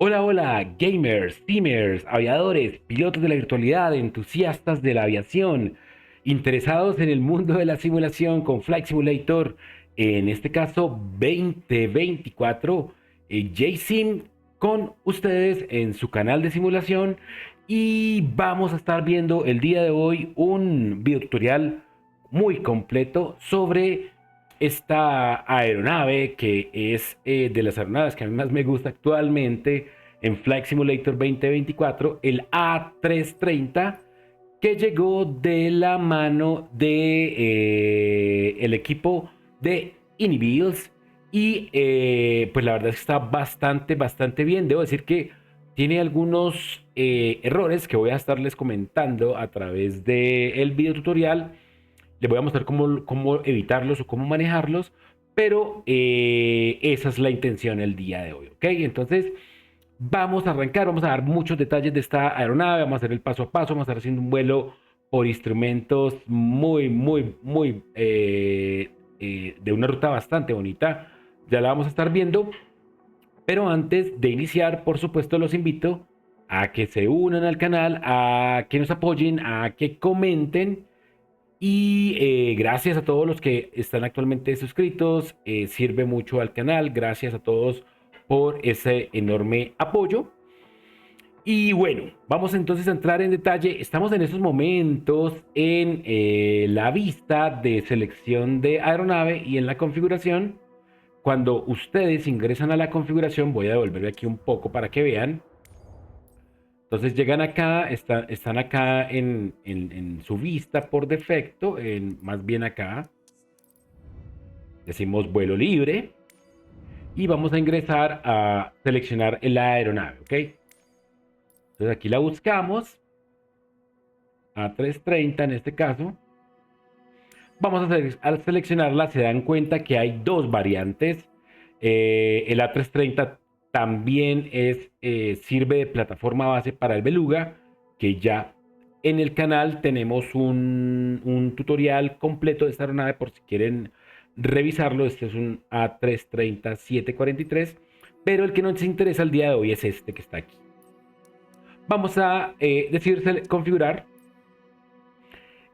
Hola, hola, gamers, teamers, aviadores, pilotos de la virtualidad, entusiastas de la aviación, interesados en el mundo de la simulación con Flight Simulator, en este caso 2024, JSIM con ustedes en su canal de simulación y vamos a estar viendo el día de hoy un video tutorial muy completo sobre esta aeronave que es de las aeronaves que a mí más me gusta actualmente en Flight Simulator 2024, el A330, que llegó de la mano de el equipo de Inibills y pues la verdad es que está bastante bien. Debo decir que tiene algunos errores que voy a estarles comentando a través del video tutorial. Les voy a mostrar cómo evitarlos o cómo manejarlos, pero esa es la intención el día de hoy, ¿ok? Entonces, vamos a arrancar, vamos a dar muchos detalles de esta aeronave, vamos a hacer el paso a paso, vamos a estar haciendo un vuelo por instrumentos muy, de una ruta bastante bonita. Ya la vamos a estar viendo, pero antes de iniciar, por supuesto, los invito a que se unan al canal, a que nos apoyen, a que comenten y gracias a todos los que están actualmente suscritos, sirve mucho al canal, gracias a todos por ese enorme apoyo. Y bueno, vamos entonces a entrar en detalle. Estamos en estos momentos en la vista de selección de aeronave y en la configuración. Cuando ustedes ingresan a la configuración, voy a devolverme aquí un poco para que vean. Entonces llegan acá, están acá en su vista por defecto, más bien acá. Decimos vuelo libre y vamos a ingresar a seleccionar la aeronave, ¿ok? Entonces aquí la buscamos, A330 en este caso. Vamos a seleccionarla, se dan cuenta que hay dos variantes. El A330 también sirve de plataforma base para el Beluga, que ya en el canal tenemos un tutorial completo de esta aeronave por si quieren revisarlo. Este es un A330-743, pero el que nos interesa el día de hoy es este que está aquí. Vamos a decidir configurar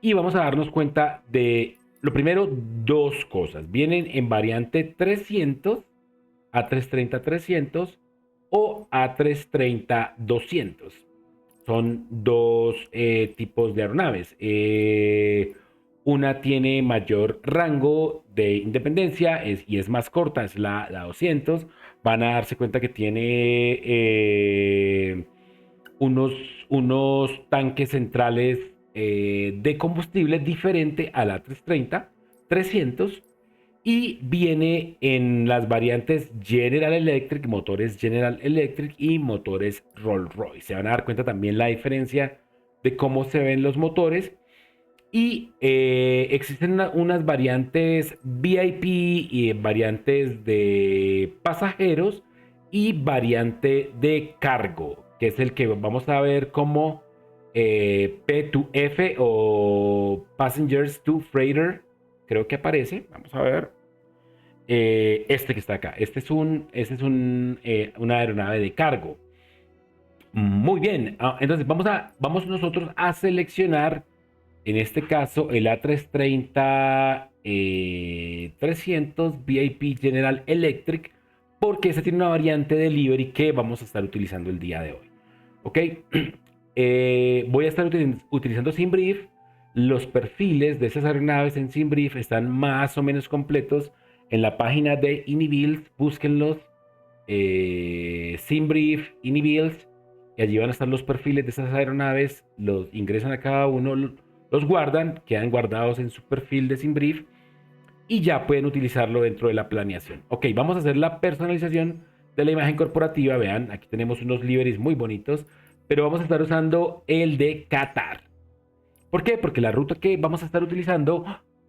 y vamos a darnos cuenta de, lo primero, dos cosas. Vienen en variante 300, A330-300 o A330-200. Son dos tipos de aeronaves. Una tiene mayor rango de independencia y es más corta, es la 200. Van a darse cuenta que tiene unos, unos tanques centrales de combustible diferente a la 330-300 y viene en las variantes General Electric, motores General Electric y motores Rolls-Royce. Se van a dar cuenta también la diferencia de cómo se ven los motores. Y existen unas variantes VIP y variantes de pasajeros y variante de cargo, que es el que vamos a ver como P2F o Passengers to Freighter, creo que aparece. Vamos a ver. Este que está acá. Este es una aeronave de cargo. Muy bien. Entonces vamos nosotros a seleccionar, en este caso, el A330 300 VIP General Electric, porque esta tiene una variante delivery que vamos a estar utilizando el día de hoy. Ok. Voy a estar utilizando SimBrief. Los perfiles de esas aeronaves en SimBrief están más o menos completos en la página de Inibills. Búsquenlos. SimBrief, Inibills. Y allí van a estar los perfiles de esas aeronaves. Los ingresan a cada uno, los guardan, quedan guardados en su perfil de SimBrief y ya pueden utilizarlo dentro de la planeación. Ok, vamos a hacer la personalización de la imagen corporativa. Vean, aquí tenemos unos liveries muy bonitos, pero vamos a estar usando el de Qatar. ¿Por qué? Porque la ruta que vamos a estar utilizando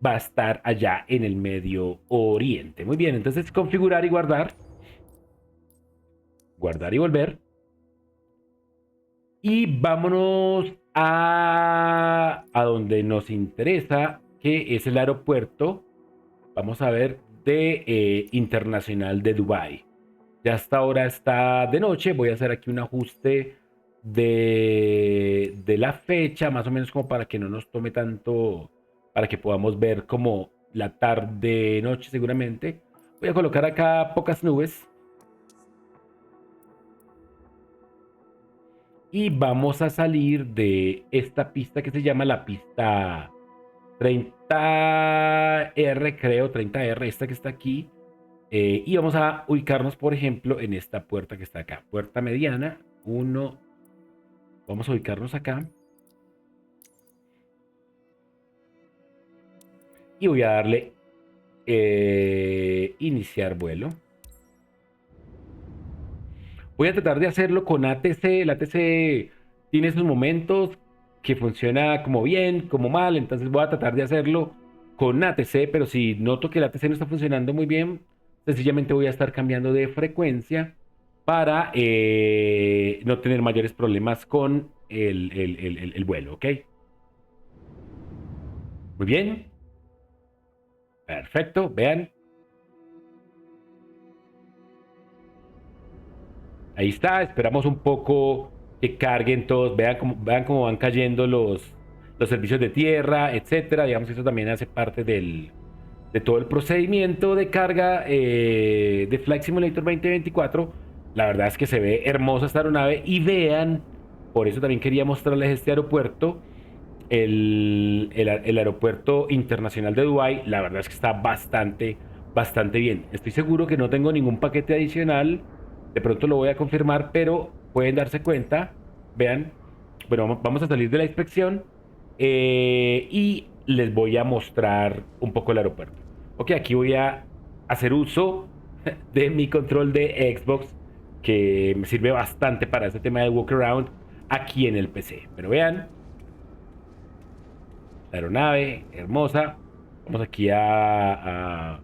va a estar allá en el Medio Oriente. Muy bien, entonces configurar y guardar. Guardar y volver. Y vámonos a donde nos interesa, que es el aeropuerto, vamos a ver, de Internacional de Dubái. Ya hasta ahora está de noche. Voy a hacer aquí un ajuste de la fecha, más o menos como para que no nos tome tanto, para que podamos ver como la tarde, noche seguramente. Voy a colocar acá pocas nubes y vamos a salir de esta pista que se llama la pista 30R, creo, 30R, esta que está aquí. Y vamos a ubicarnos, por ejemplo, en esta puerta que está acá. Puerta mediana, uno. Vamos a ubicarnos acá. Y voy a darle iniciar vuelo. Voy a tratar de hacerlo con ATC. El ATC tiene esos momentos que funciona como bien, como mal. Entonces voy a tratar de hacerlo con ATC. Pero si noto que el ATC no está funcionando muy bien, sencillamente voy a estar cambiando de frecuencia para no tener mayores problemas con el vuelo, ¿ok? Muy bien, perfecto, vean, ahí está, esperamos un poco que carguen todos, vean cómo van cayendo los servicios de tierra, etcétera. Digamos que eso también hace parte de todo el procedimiento de carga de Flight Simulator 2024. La verdad es que se ve hermosa esta aeronave y vean, por eso también quería mostrarles este aeropuerto, el aeropuerto internacional de Dubái. La verdad es que está bastante bien. Estoy seguro que no tengo ningún paquete adicional, de pronto lo voy a confirmar, pero pueden darse cuenta, vean, bueno, vamos a salir de la inspección y les voy a mostrar un poco el aeropuerto. Ok, aquí voy a hacer uso de mi control de Xbox, que me sirve bastante para este tema de walk around aquí en el PC. Pero vean, la aeronave hermosa. Vamos aquí a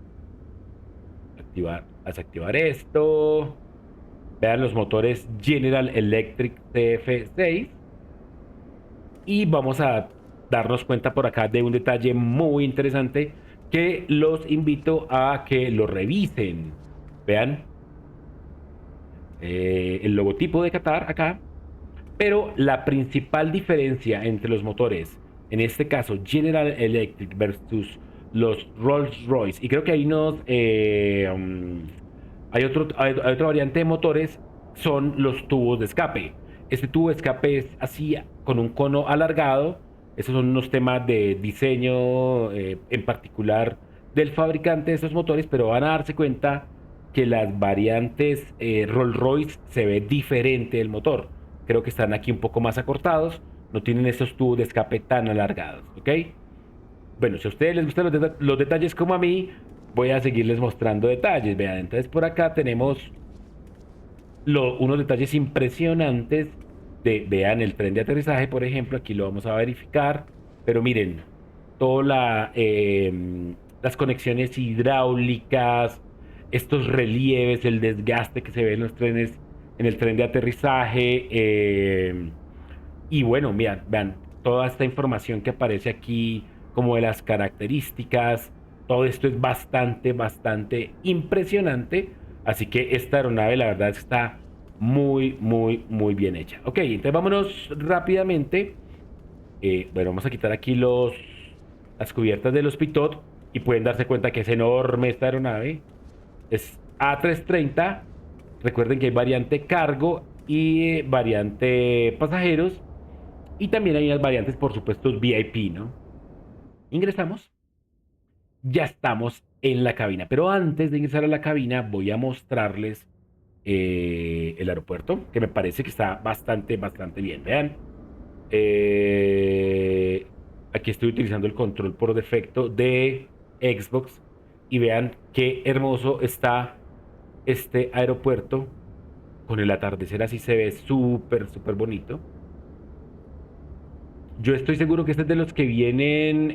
desactivar esto. Vean los motores General Electric CF6. Y vamos a darnos cuenta por acá de un detalle muy interesante que los invito a que lo revisen. Vean el logotipo de Qatar acá. Pero la principal diferencia entre los motores, en este caso General Electric versus los Rolls-Royce, y creo que hay otra variante de motores, son los tubos de escape. Este tubo de escape es así, con un cono alargado. Esos son unos temas de diseño en particular del fabricante de estos motores, pero van a darse cuenta que las variantes Rolls-Royce se ve diferente el motor. Creo que están aquí un poco más acortados, no tienen esos tubos de escape tan alargados, ¿ok? Bueno, si a ustedes les gustan los detalles como a mí, voy a seguirles mostrando detalles. Vean, entonces por acá tenemos unos detalles impresionantes vean, el tren de aterrizaje, por ejemplo, aquí lo vamos a verificar, pero miren, todas las conexiones hidráulicas, estos relieves, el desgaste que se ve en los trenes, en el tren de aterrizaje, y bueno, vean, toda esta información que aparece aquí, como de las características, todo esto es bastante impresionante. Así que esta aeronave, la verdad, está muy bien hecha. Ok, entonces vámonos rápidamente. Bueno, vamos a quitar aquí las cubiertas de los pitot y pueden darse cuenta que es enorme esta aeronave. Es A330. Recuerden que hay variante cargo y variante pasajeros. Y también hay unas variantes, por supuesto, VIP, ¿no? Ingresamos. Ya estamos en la cabina. Pero antes de ingresar a la cabina, voy a mostrarles el aeropuerto, que me parece que está bastante bien. Vean. Eh, Aquí estoy utilizando el control por defecto de Xbox. Y vean qué hermoso está este aeropuerto. Con el atardecer así se ve súper bonito. Yo estoy seguro que este es de los que vienen,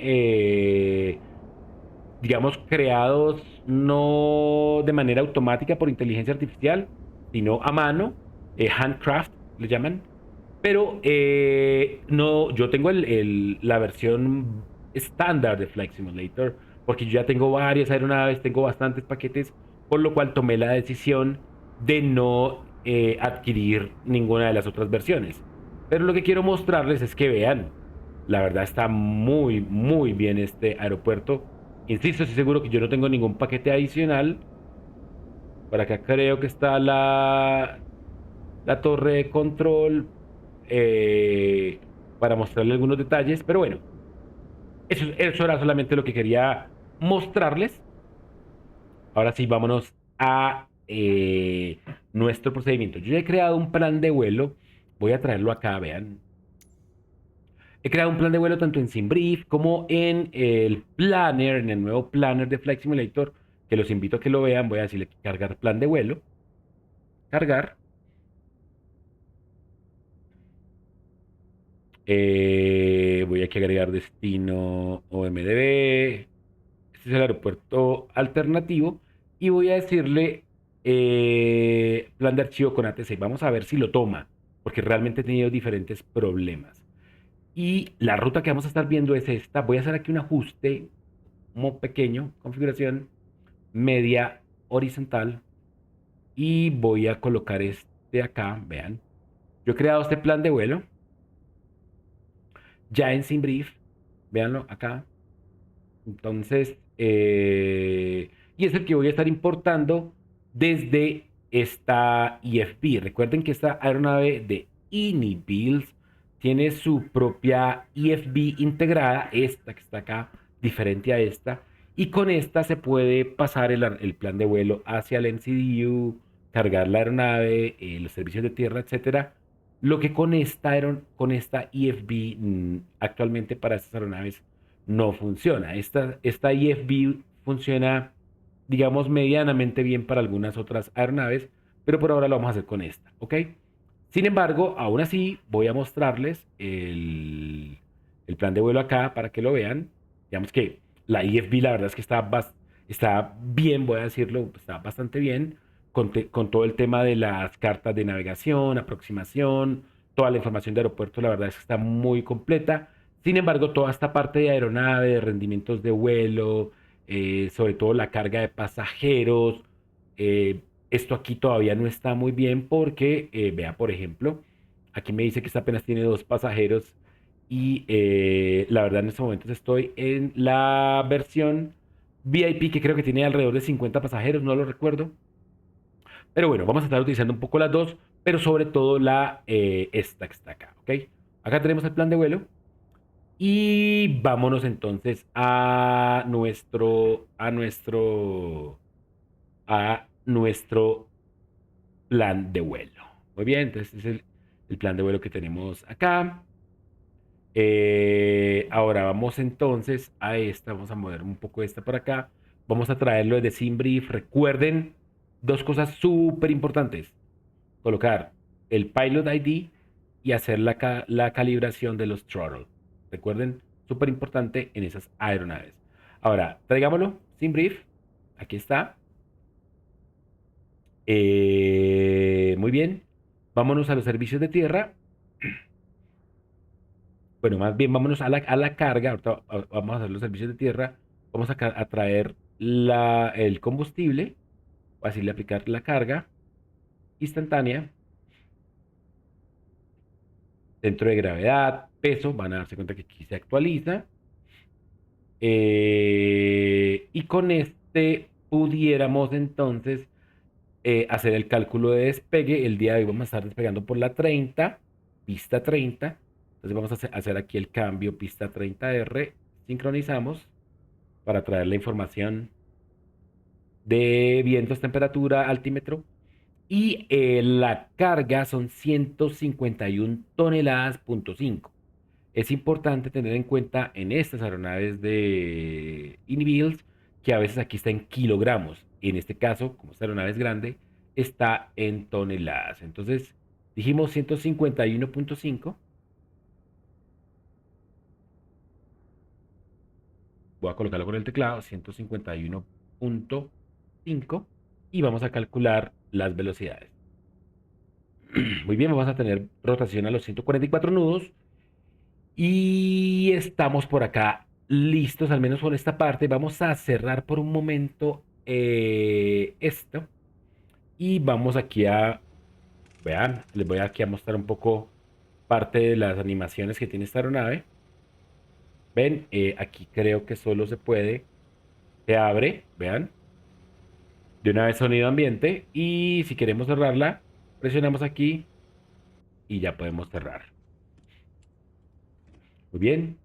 digamos, creados no de manera automática por inteligencia artificial, sino a mano, handcraft le llaman. Pero no, yo tengo la versión estándar de Flight Simulator, porque yo ya tengo varias aeronaves, tengo bastantes paquetes, por lo cual tomé la decisión de no adquirir ninguna de las otras versiones. Pero lo que quiero mostrarles es que vean, la verdad está muy, muy bien este aeropuerto. Insisto, estoy seguro que yo no tengo ningún paquete adicional. Por acá creo que está la torre de control eh, para mostrarle algunos detalles. Pero bueno, eso era solamente lo que quería mostrarles. Ahora sí, vámonos a nuestro procedimiento. Yo ya he creado un plan de vuelo. Voy a traerlo acá, vean. He creado un plan de vuelo tanto en SimBrief como en el Planner, en el nuevo Planner de Flight Simulator, que los invito a que lo vean. Voy a decirle cargar plan de vuelo. Cargar. Voy aquí a agregar destino OMDB. Este es el aeropuerto alternativo. Y voy a decirle plan de archivo con ATC. Vamos a ver si lo toma, porque realmente he tenido diferentes problemas. Y la ruta que vamos a estar viendo es esta. Voy a hacer aquí un ajuste muy pequeño, configuración media horizontal. Y voy a colocar este acá, vean. Yo he creado este plan de vuelo ya en SimBrief. Véanlo acá. Entonces, y es el que voy a estar importando desde esta IFB. Recuerden que esta aeronave de Inibuilds tiene su propia IFB integrada, esta que está acá, diferente a esta. Y con esta se puede pasar el plan de vuelo hacia el NCDU, cargar la aeronave, los servicios de tierra, etcétera. Lo que con esta IFB actualmente para estas aeronaves no funciona. Esta IFB funciona, digamos, medianamente bien para algunas otras aeronaves, pero por ahora lo vamos a hacer con esta, ¿ok? Sin embargo, aún así voy a mostrarles el plan de vuelo acá para que lo vean. Digamos que la IFB la verdad es que está bien, voy a decirlo, está bastante bien con todo el tema de las cartas de navegación, aproximación, toda la información de aeropuerto, la verdad es que está muy completa. Sin embargo, toda esta parte de aeronave, de rendimientos de vuelo, sobre todo la carga de pasajeros, eh, esto aquí todavía no está muy bien porque, vea, por ejemplo, aquí me dice que esta apenas tiene 2 pasajeros y la verdad en estos momentos estoy en la versión VIP que creo que tiene alrededor de 50 pasajeros, no lo recuerdo. Pero bueno, vamos a estar utilizando un poco las dos, pero sobre todo esta que está acá, ¿ok? Acá tenemos el plan de vuelo. Y vámonos entonces a nuestro plan de vuelo. Muy bien, entonces este es el plan de vuelo que tenemos acá. Ahora vamos entonces a esta, vamos a mover un poco esta por acá. Vamos a traerlo desde SimBrief. Recuerden dos cosas súper importantes. Colocar el Pilot ID y hacer la calibración de los throttle. Recuerden, súper importante en esas aeronaves. Ahora, traigámoslo, SimBrief. Aquí está. Muy bien. Vámonos a los servicios de tierra. Bueno, más bien vámonos a la carga. Ahorita vamos a hacer los servicios de tierra. Vamos a traer el combustible. Así le aplicar la carga instantánea. Centro de gravedad, peso. Van a darse cuenta que aquí se actualiza. Y con este pudiéramos entonces hacer el cálculo de despegue. El día de hoy vamos a estar despegando por la 30, pista 30. Entonces vamos a hacer aquí el cambio, pista 30R. Sincronizamos para traer la información de vientos, temperatura, altímetro. Y la carga son 151 toneladas, punto 5. Es importante tener en cuenta en estas aeronaves de Inbuilds que a veces aquí está en kilogramos. En este caso, como esta aeronave es grande, está en toneladas. Entonces, dijimos 151.5. Voy a colocarlo con el teclado, 151.5. Y vamos a calcular las velocidades. Muy bien, vamos a tener rotación a los 144 nudos. Y estamos por acá listos, al menos por esta parte. Vamos a cerrar por un momento esto. Y vamos aquí a, vean, les voy aquí a mostrar un poco parte de las animaciones que tiene esta aeronave. Ven, aquí creo que solo se puede, se abre, vean, de una vez sonido ambiente. Y si queremos cerrarla, presionamos aquí y ya podemos cerrar. Muy bien.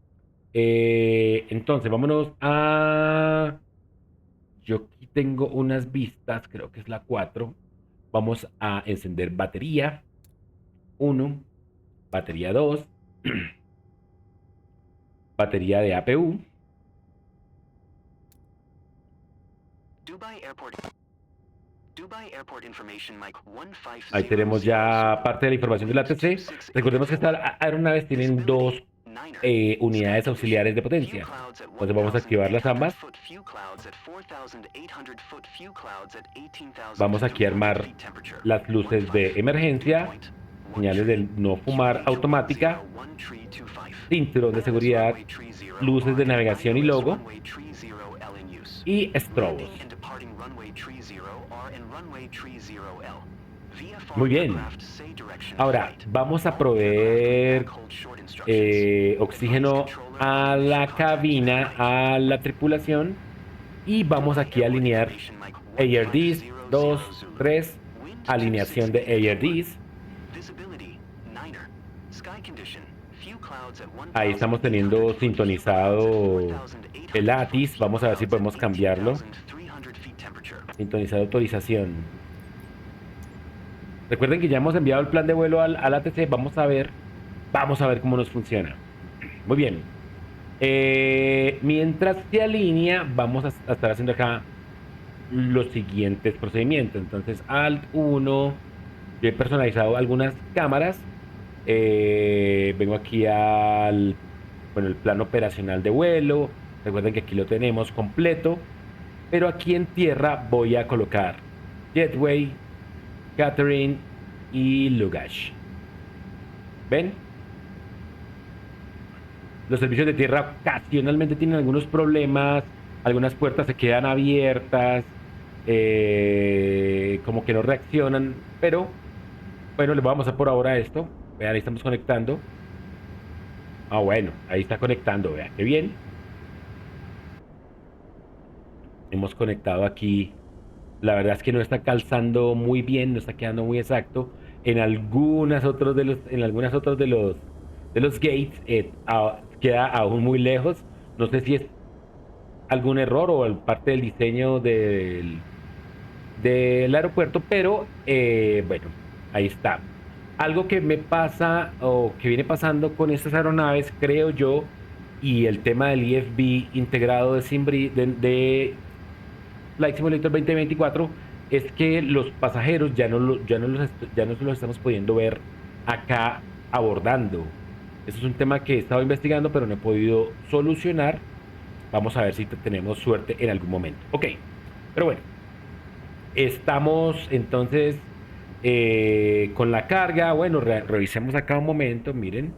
Entonces, vámonos a... Yo aquí tengo unas vistas, creo que es la 4. Vamos a encender batería 1, batería 2, batería de APU. Ahí tenemos ya parte de la información del ATC. Recordemos que estas aeronaves tienen dos unidades auxiliares de potencia. Entonces vamos a activarlas ambas. Vamos aquí a armar las luces de emergencia, señales de no fumar automática, cinturón de seguridad, luces de navegación y logo, y estrobos. Muy bien. Ahora, vamos a proveer oxígeno a la cabina, a la tripulación, y vamos aquí a alinear ARDs, 2, 3, alineación de ARDs. Ahí estamos teniendo sintonizado el ATIS. Vamos a ver si podemos cambiarlo. Sintonizado autorización. Recuerden que ya hemos enviado el plan de vuelo al ATC. Vamos a ver cómo nos funciona. Muy bien. Mientras se alinea, vamos a estar haciendo acá los siguientes procedimientos. Entonces, Alt 1, yo he personalizado algunas cámaras. Vengo aquí al, bueno, el plan operacional de vuelo. Recuerden que aquí lo tenemos completo. Pero aquí en tierra voy a colocar Jetway, Catering y Luggage. ¿Ven? Los servicios de tierra ocasionalmente tienen algunos problemas, algunas puertas se quedan abiertas, como que no reaccionan, pero bueno, les vamos a por ahora esto. Vean, ahí estamos conectando. Ah, bueno, ahí está conectando, vean, qué bien. Hemos conectado aquí. La verdad es que no está calzando muy bien, no está quedando muy exacto. En algunas otros de los gates queda aún muy lejos. No sé si es algún error o parte del diseño del aeropuerto, pero bueno, ahí está. Algo que me pasa o que viene pasando con estas aeronaves, creo yo, y el tema del IFB integrado de Flight Simulator 2024, es que los pasajeros ya no los estamos pudiendo ver acá abordando. Eso es un tema que he estado investigando, pero no he podido solucionar. Vamos a ver si tenemos suerte en algún momento. Ok, pero bueno, estamos entonces con la carga. Bueno, revisemos acá un momento, miren.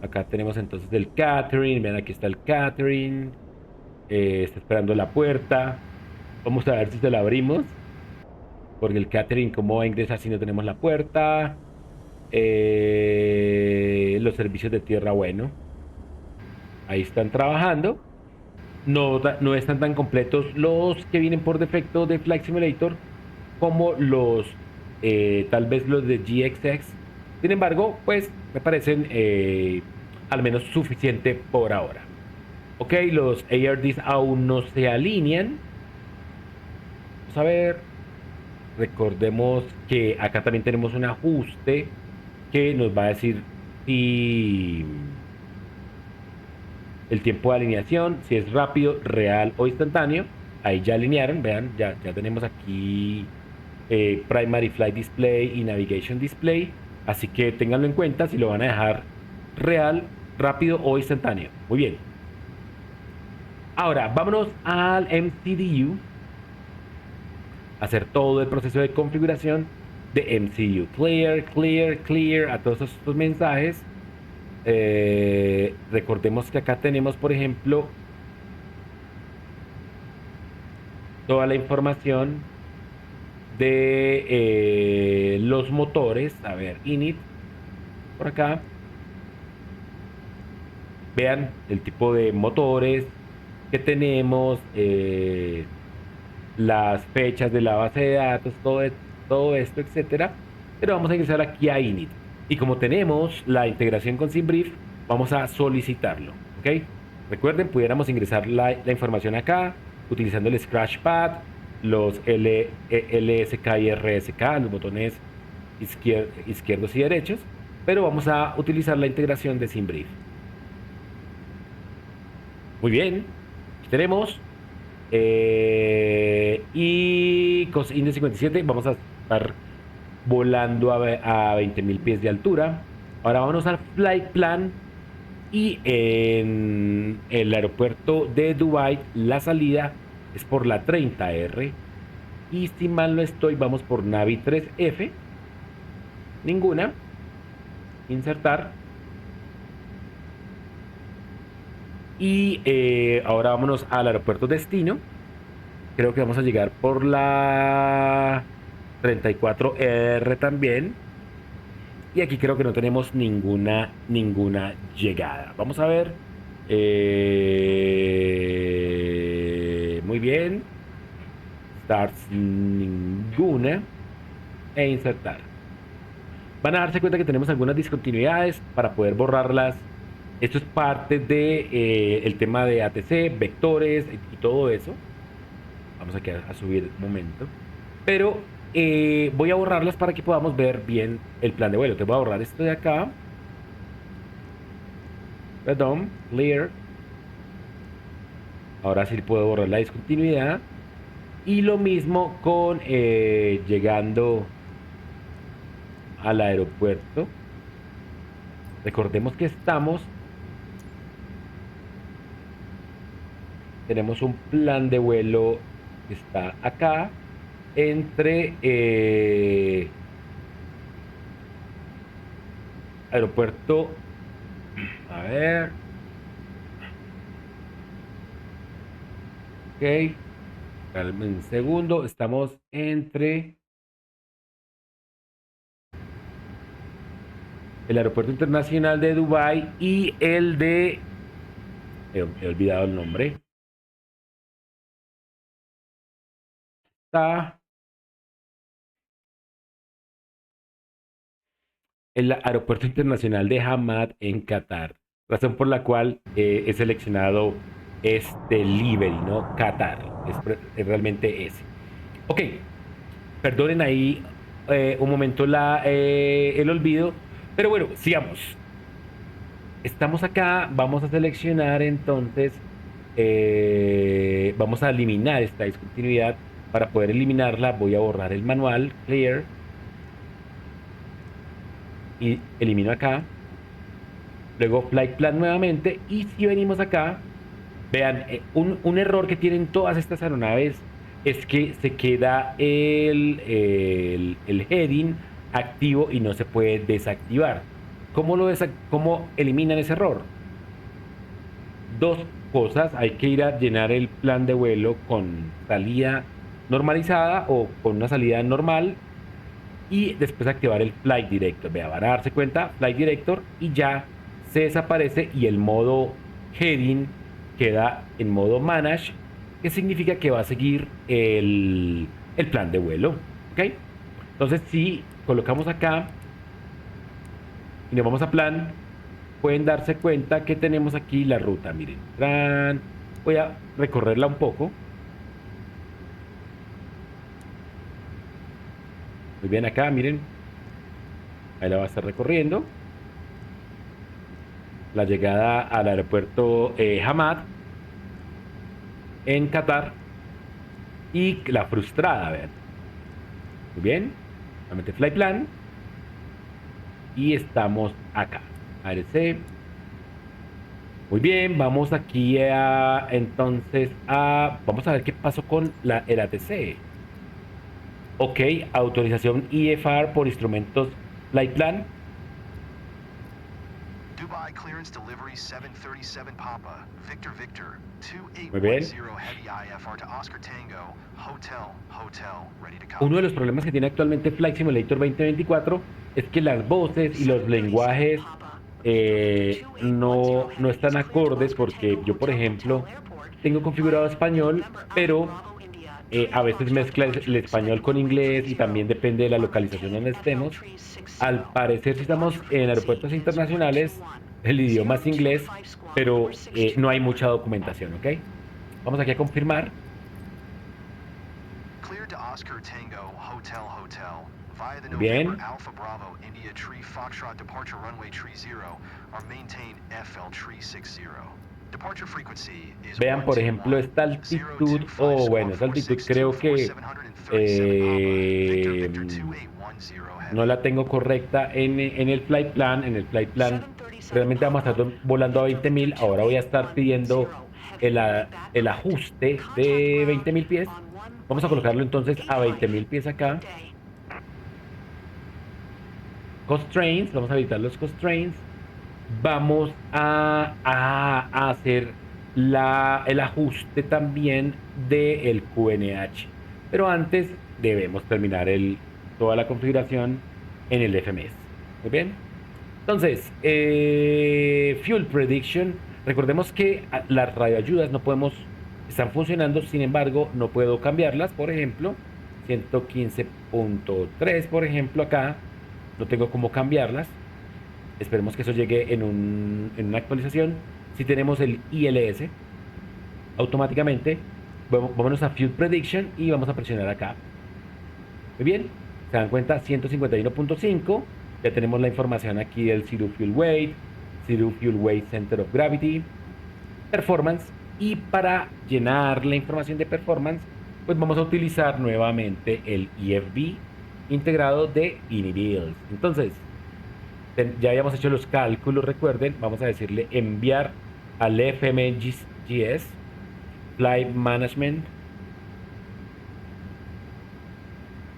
Acá tenemos entonces el catering. Vean, aquí está el catering. Está esperando la puerta. Vamos a ver si se la abrimos. Porque el catering, ¿cómo va a ingresar si no tenemos la puerta? Los servicios de tierra, bueno. Ahí están trabajando. No están tan completos los que vienen por defecto de Flight Simulator como tal vez los de GXX. Sin embargo, pues me parecen al menos suficiente por ahora. Ok, los ARDs aún no se alinean. Vamos a ver. Recordemos que acá también tenemos un ajuste que nos va a decir si el tiempo de alineación, si es rápido, real o instantáneo. Ahí ya alinearon, vean, ya tenemos aquí Primary Flight Display y Navigation Display. Así que ténganlo en cuenta si lo van a dejar real, rápido o instantáneo. Muy bien. Ahora, vámonos al MCDU. Hacer todo el proceso de configuración de MCU. Clear, clear, clear a todos estos mensajes. Recordemos que acá tenemos, por ejemplo, toda la información de los motores. A ver, init, por acá. Vean el tipo de motores que tenemos, las fechas de la base de datos, todo esto, etcétera. Pero vamos a ingresar aquí a init. Y como tenemos la integración con SimBrief, vamos a solicitarlo. ¿Ok? Recuerden, pudiéramos ingresar la información acá, utilizando el Scratchpad, los LSK y RSK, los botones izquierdos y derechos. Pero vamos a utilizar la integración de SimBrief. Muy bien. Aquí tenemos. Y Index 57, vamos a estar volando a 20.000 pies de altura. Ahora vámonos al flight plan. Y en el aeropuerto de Dubai, la salida es por la 30R. Y si mal no estoy, vamos por Navi 3F. Ninguna. Insertar. Y ahora vámonos al aeropuerto destino. Creo que vamos a llegar por la 34R también. Y aquí creo que no tenemos ninguna llegada. Vamos a ver. Muy bien. Starts ninguna. E insertar. Van a darse cuenta que tenemos algunas discontinuidades. Para poder borrarlas, esto es parte de el tema de ATC, vectores y todo eso. Vamos aquí a subir un momento. Pero voy a borrarlas para que podamos ver bien el plan de vuelo. Te voy a borrar esto de acá. Perdón, clear. Ahora sí puedo borrar la discontinuidad. Y lo mismo con llegando al aeropuerto. Recordemos que tenemos un plan de vuelo que está acá entre aeropuerto, a ver, ok, calmen un segundo, estamos entre el aeropuerto internacional de Dubái y el de, he olvidado el nombre, está el aeropuerto internacional de Hamad en Qatar, razón por la cual he seleccionado este delivery, ¿no? Qatar, es realmente ese. Ok, perdonen ahí un momento el olvido, pero bueno, sigamos. Estamos acá, vamos a seleccionar entonces, vamos a eliminar esta discontinuidad. Para poder eliminarla voy a borrar el manual, clear, y elimino acá. Luego flight plan nuevamente, y si venimos acá, vean, un error que tienen todas estas aeronaves es que se queda el heading activo y no se puede desactivar. ¿Cómo eliminan ese error? Dos cosas, hay que ir a llenar el plan de vuelo con salida normalizada o con una salida normal y después activar el Flight Director. Vea, van a darse cuenta, Flight Director, y ya se desaparece y el modo heading queda en modo Manage, que significa que va a seguir el plan de vuelo. ¿Ok? Entonces, si colocamos acá y nos vamos a plan, pueden darse cuenta que tenemos aquí la ruta. Miren, voy a recorrerla un poco. Muy bien acá, miren. Ahí la va a estar recorriendo. La llegada al aeropuerto Hamad en Qatar. Y la frustrada, vean. Muy bien. Nuevamente flight plan. Y estamos acá. ARC. Muy bien, vamos aquí entonces vamos a ver qué pasó con el ATC. Ok, autorización IFR por instrumentos flight plan. Dubai clearance delivery 737 Papa, Victor Victor, Muy bien. 2810 Heavy IFR to Oscar Tango, Hotel, Hotel, ready to Uno de copy. los problemas que tiene actualmente Flight Simulator 2024 es que las voces y los lenguajes no están acordes porque yo, por ejemplo, tengo configurado español, pero a veces mezcla el español con inglés y también depende de la localización donde estemos. Al parecer, si estamos en aeropuertos internacionales, el idioma es inglés, pero no hay mucha documentación, ¿ok? Vamos aquí a confirmar. Cleared to Oscar Tango, Hotel, Hotel, via the Muy November bien. Alpha Bravo India Tree Foxtrot departure runway tree 0 are maintain FL tree 60. Departure frequency is Vean, por ejemplo, esta altitud, o bueno, esta altitud creo que 125 Papa, Victor eh, Victor 2810 no Heavy. la tengo correcta en el flight plan. En el flight plan realmente vamos a estar volando a 20.000. Ahora voy a estar pidiendo el ajuste de 20.000 pies. Vamos a colocarlo entonces a 20.000 pies acá. Constraints, vamos a evitar los constraints. Vamos a hacer el ajuste también del QNH. Pero antes debemos terminar toda la configuración en el FMS. Muy bien. Entonces, Fuel Prediction. Recordemos que las radioayudas no podemos, están funcionando, sin embargo, no puedo cambiarlas. Por ejemplo, 115.3, por ejemplo, acá, no tengo cómo cambiarlas. Esperemos que eso llegue en una actualización. Si tenemos el ILS, automáticamente vámonos a Fuel Prediction y vamos a presionar acá. Muy bien, se dan cuenta, 151.5. Ya tenemos la información aquí del Zero Fuel Weight Center of Gravity, Performance. Y para llenar la información de Performance, pues vamos a utilizar nuevamente el EFB integrado de Inibuilds. Entonces, ya habíamos hecho los cálculos, recuerden, vamos a decirle enviar al FMGS, Flight Management.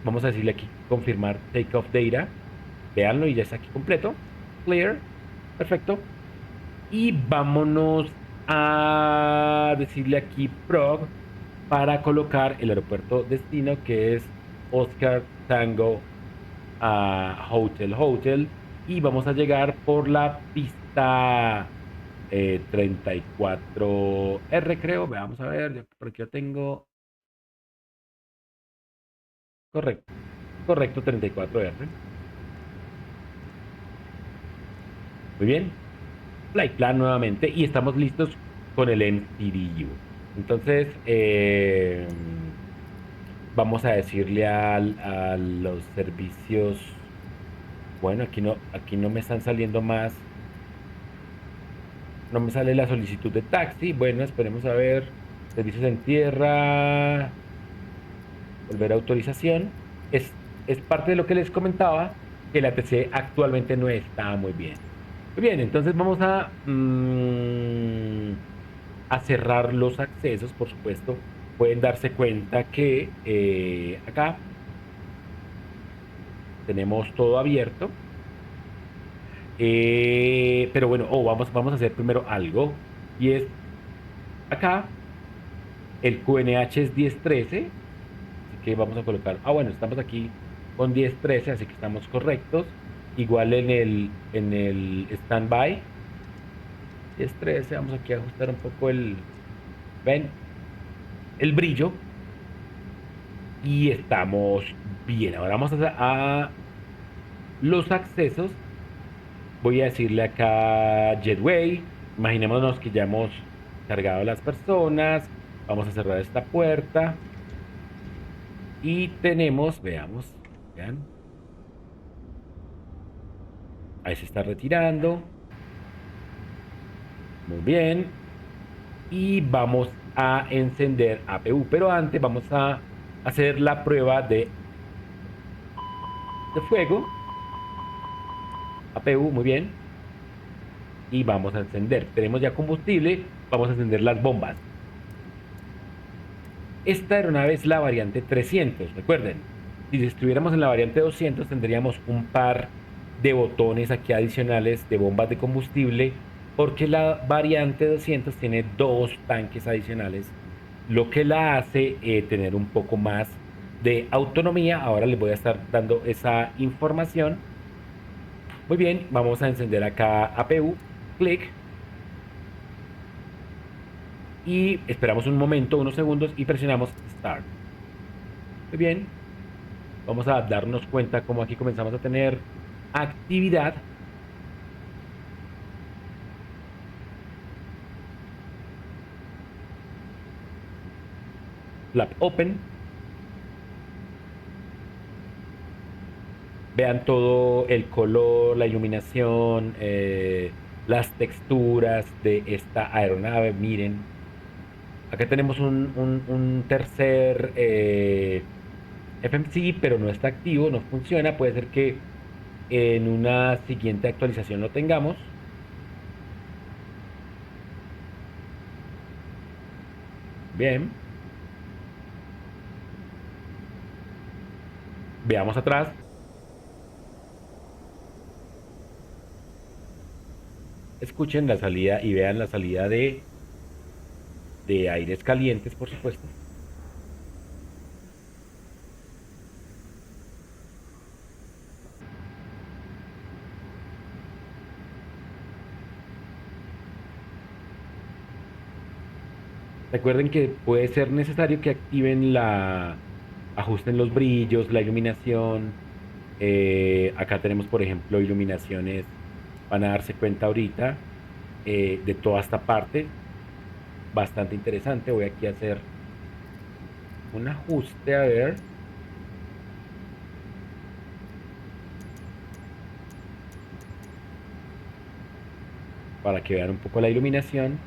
Vamos a decirle aquí confirmar takeoff data. Veanlo y ya está aquí completo. Clear. Perfecto. Y vámonos a decirle aquí prog para colocar el aeropuerto destino, que es Oscar Tango Hotel Hotel. Y vamos a llegar por la pista 34R, creo. Vamos a ver, por aquí yo tengo. Correcto. Correcto, 34R. Muy bien. Flight plan nuevamente y estamos listos con el MCDU. Entonces, vamos a decirle a los servicios. Bueno, aquí no me están saliendo más. No me sale la solicitud de taxi. Bueno, esperemos a ver. Servicios en tierra. Volver a autorización. Es parte de lo que les comentaba, que la ATC actualmente no está muy bien. Muy bien, entonces vamos a cerrar los accesos, por supuesto. Pueden darse cuenta que acá tenemos todo abierto. Pero bueno, vamos a hacer primero algo. Y es acá, el QNH es 1013. Así que vamos a colocar, bueno, estamos aquí con 1013, así que estamos correctos. Igual en el standby 1013, vamos aquí a ajustar un poco ven, el brillo. Y estamos bien. Ahora vamos a los accesos. Voy a decirle acá Jetway. Imaginémonos que ya hemos cargado a las personas. Vamos a cerrar esta puerta. Y tenemos, vean. Ahí se está retirando. Muy bien. Y vamos a encender APU. Pero antes vamos a hacer la prueba de fuego. APU, muy bien. Y vamos a encender. Tenemos ya combustible. Vamos a encender las bombas. Esta aeronave es la variante 300. Recuerden, si estuviéramos en la variante 200 tendríamos un par de botones aquí adicionales de bombas de combustible, porque la variante 200 tiene dos tanques adicionales, lo que la hace tener un poco más de autonomía. Ahora les voy a estar dando esa información. Muy bien, vamos a encender acá APU, clic, y esperamos un momento, unos segundos, y presionamos Start. Muy bien, vamos a darnos cuenta cómo aquí comenzamos a tener actividad. Flap Open. Vean todo el color, la iluminación, las texturas de esta aeronave. Miren, acá tenemos un tercer FMC, pero no está activo, no funciona. Puede ser que en una siguiente actualización lo tengamos. Bien, veamos atrás. Escuchen la salida y vean la salida de aires calientes, por supuesto. Recuerden que puede ser necesario que activen ajusten los brillos, la iluminación. Acá tenemos, por ejemplo, iluminaciones. Van a darse cuenta ahorita de toda esta parte. Bastante interesante. Voy aquí a hacer un ajuste, a ver, para que vean un poco la iluminación.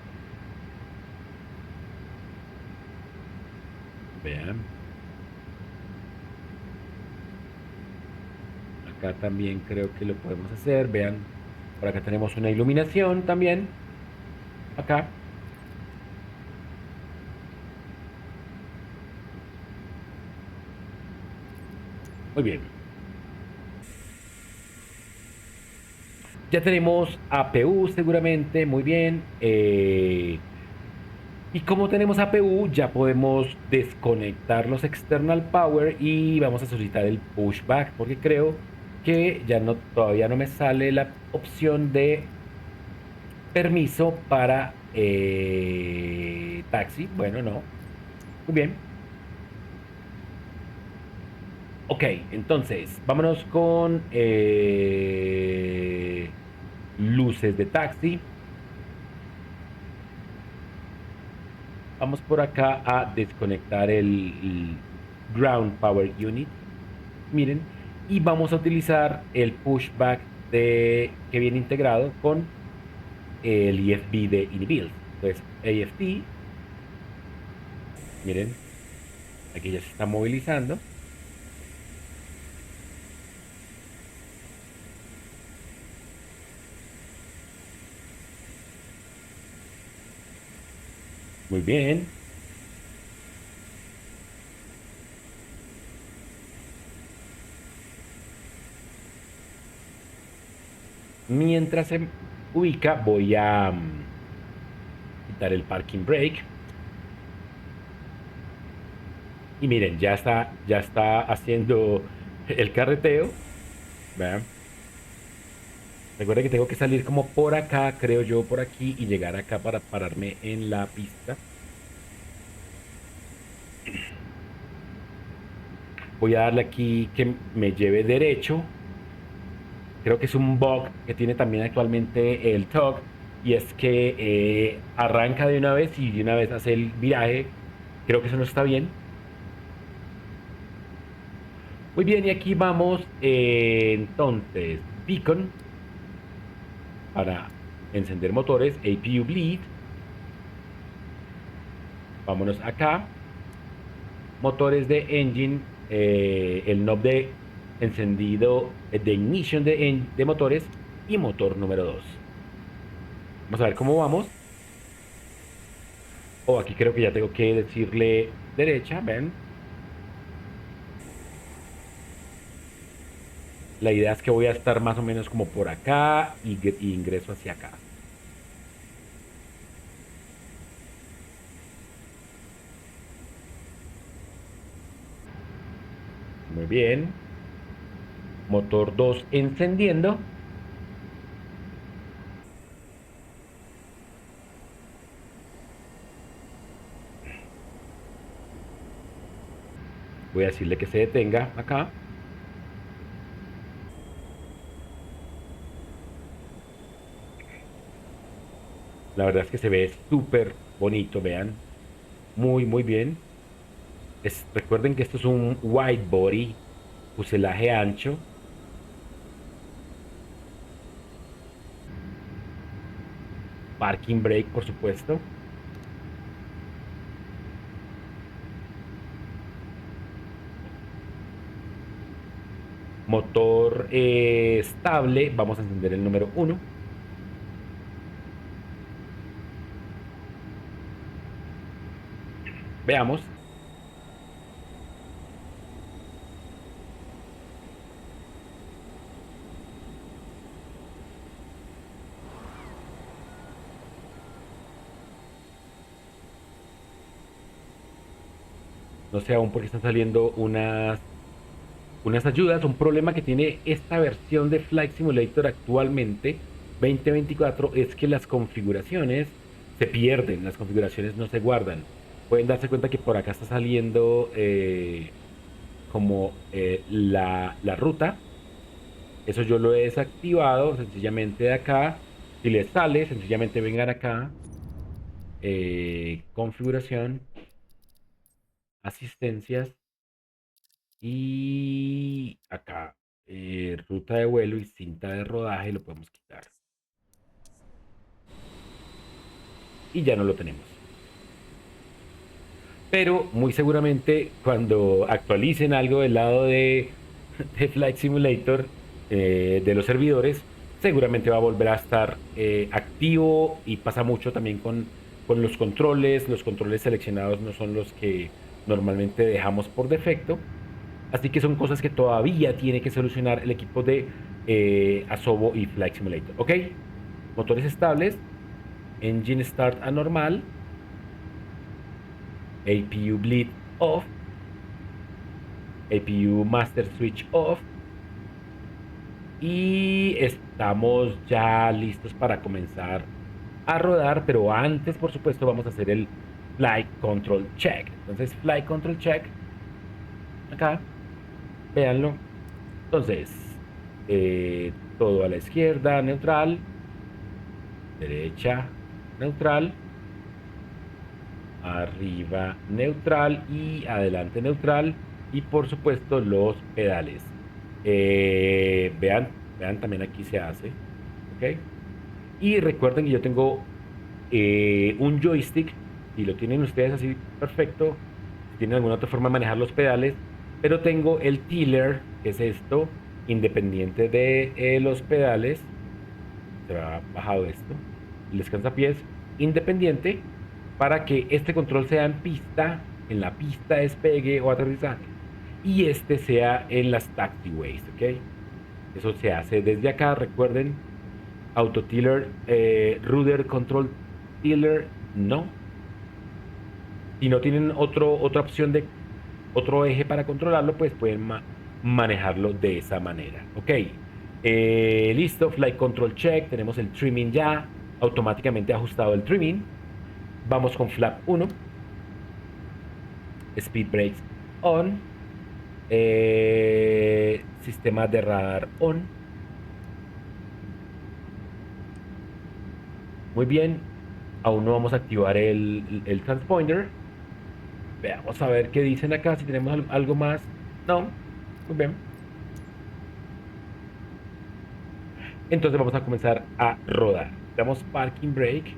Vean. Acá también creo que lo podemos hacer. Vean, por acá tenemos una iluminación también. Acá. Muy bien. Ya tenemos APU seguramente. Muy bien. Y como tenemos APU, ya podemos desconectar los external power y vamos a solicitar el pushback, porque creo que ya no, todavía no me sale la opción de permiso para taxi. Bueno, no. Muy bien. Ok, entonces vámonos con luces de taxi. Vamos por acá a desconectar el Ground Power Unit. Miren, y vamos a utilizar el pushback que viene integrado con el EFB de Inibuild. Entonces, AFT, miren, aquí ya se está movilizando. Muy bien. Mientras se ubica, voy a quitar el parking brake. Y miren, ya está haciendo el carreteo. Vean. Recuerden que tengo que salir como por acá, creo yo, por aquí y llegar acá para pararme en la pista. Voy a darle aquí que me lleve derecho. Creo que es un bug que tiene también actualmente el TOG, y es que arranca de una vez y de una vez hace el viraje. Creo que eso no está bien. Muy bien, y aquí vamos entonces, beacon para encender motores, APU bleed. Vámonos acá, motores de engine, el knob de encendido de ignition de motores y motor número 2. Vamos a ver cómo vamos. Oh, aquí creo que ya tengo que decirle derecha, ven. La idea es que voy a estar más o menos como por acá y ingreso hacia acá. Muy bien. Motor 2 encendiendo. Voy a decirle que se detenga acá. La verdad es que se ve súper bonito, vean. Muy, muy bien. Recuerden que esto es un wide body, fuselaje ancho. Parking brake, por supuesto. Motor estable. Vamos a encender el número 1. Veamos. No sé aún por qué están saliendo unas ayudas. Un problema que tiene esta versión de Flight Simulator actualmente, 2024, es que las configuraciones se pierden, las configuraciones no se guardan. Pueden darse cuenta que por acá está saliendo como la ruta. Eso yo lo he desactivado sencillamente de acá. Si les sale, sencillamente vengan acá, configuración, asistencias y acá, ruta de vuelo y cinta de rodaje, lo podemos quitar. Y ya no lo tenemos. Pero muy seguramente cuando actualicen algo del lado de Flight Simulator, de los servidores, seguramente va a volver a estar activo y pasa mucho también con los controles. Los controles seleccionados no son los que normalmente dejamos por defecto. Así que son cosas que todavía tiene que solucionar el equipo de Asobo y Flight Simulator. ¿Ok? Motores estables, engine start anormal, APU bleed off, APU master switch off. Y estamos ya listos para comenzar a rodar, pero antes, por supuesto, vamos a hacer el Flight Control Check. Entonces, Flight Control Check, acá, véanlo. Entonces, todo a la izquierda, neutral, derecha, neutral, arriba, neutral y adelante, neutral. Y por supuesto, los pedales. Vean, también aquí se hace. ¿Ok? Y recuerden que yo tengo un joystick, y lo tienen ustedes así perfecto, si tienen alguna otra forma de manejar los pedales, pero tengo el tiller, que es esto, independiente de los pedales, se ha bajado esto, el descansapiés, independiente, para que este control sea en la pista de despegue o aterrizaje, y este sea en las taxiways, ¿ok? Eso se hace desde acá, recuerden, Auto Tiller, Rudder Control Tiller, no. Si no tienen otra opción de otro eje para controlarlo, pues pueden manejarlo de esa manera. Ok, listo, Flight Control Check, tenemos el trimming ya, automáticamente ajustado el trimming. Vamos con Flap 1, Speed Brakes on, sistema de radar on. Muy bien, aún no vamos a activar el transponder. Veamos a ver qué dicen acá, si tenemos algo más. No, muy bien. Entonces vamos a comenzar a rodar. Damos parking brake.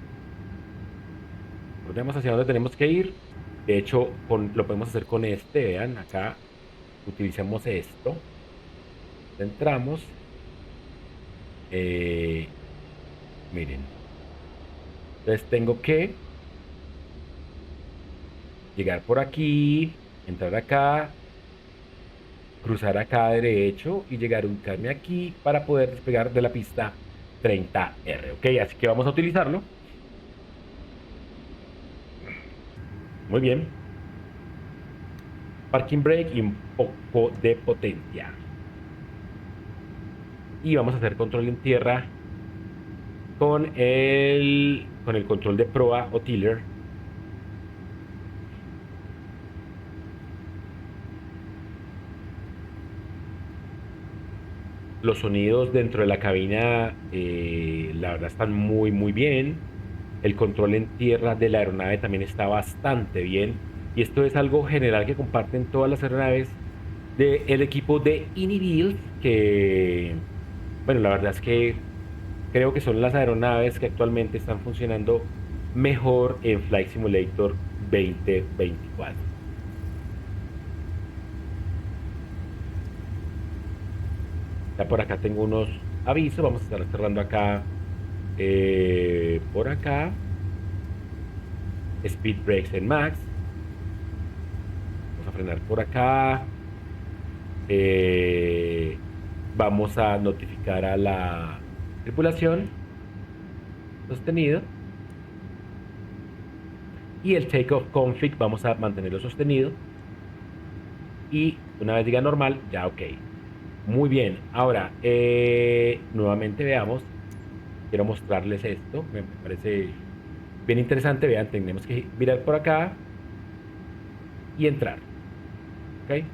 Rodemos hacia dónde tenemos que ir. De hecho, lo podemos hacer con este. Vean, acá utilizamos esto. Entramos. eh, Miren. Entonces tengo que llegar por aquí, entrar acá, cruzar acá derecho y llegar a ubicarme aquí para poder despegar de la pista 30R. Ok, así que vamos a utilizarlo. Muy bien. Parking brake y un poco de potencia. Y vamos a hacer control en tierra con el control de proa o tiller. Los sonidos dentro de la cabina, la verdad, están muy, muy bien. El control en tierra de la aeronave también está bastante bien. Y esto es algo general que comparten todas las aeronaves del equipo de Inibuild, que, bueno, la verdad es que creo que son las aeronaves que actualmente están funcionando mejor en Flight Simulator 2024. Ya por acá tengo unos avisos. Vamos a estar cerrando acá, por acá. Speed brakes en max. Vamos a frenar por acá. Eh, Vamos a notificar a la tripulación sostenido. Y el takeoff config vamos a mantenerlo sostenido. Y una vez diga normal, ya ok. Muy bien. Ahora, nuevamente veamos. Quiero mostrarles esto. Me parece bien interesante. Vean, tenemos que mirar por acá y entrar. ¿Ok?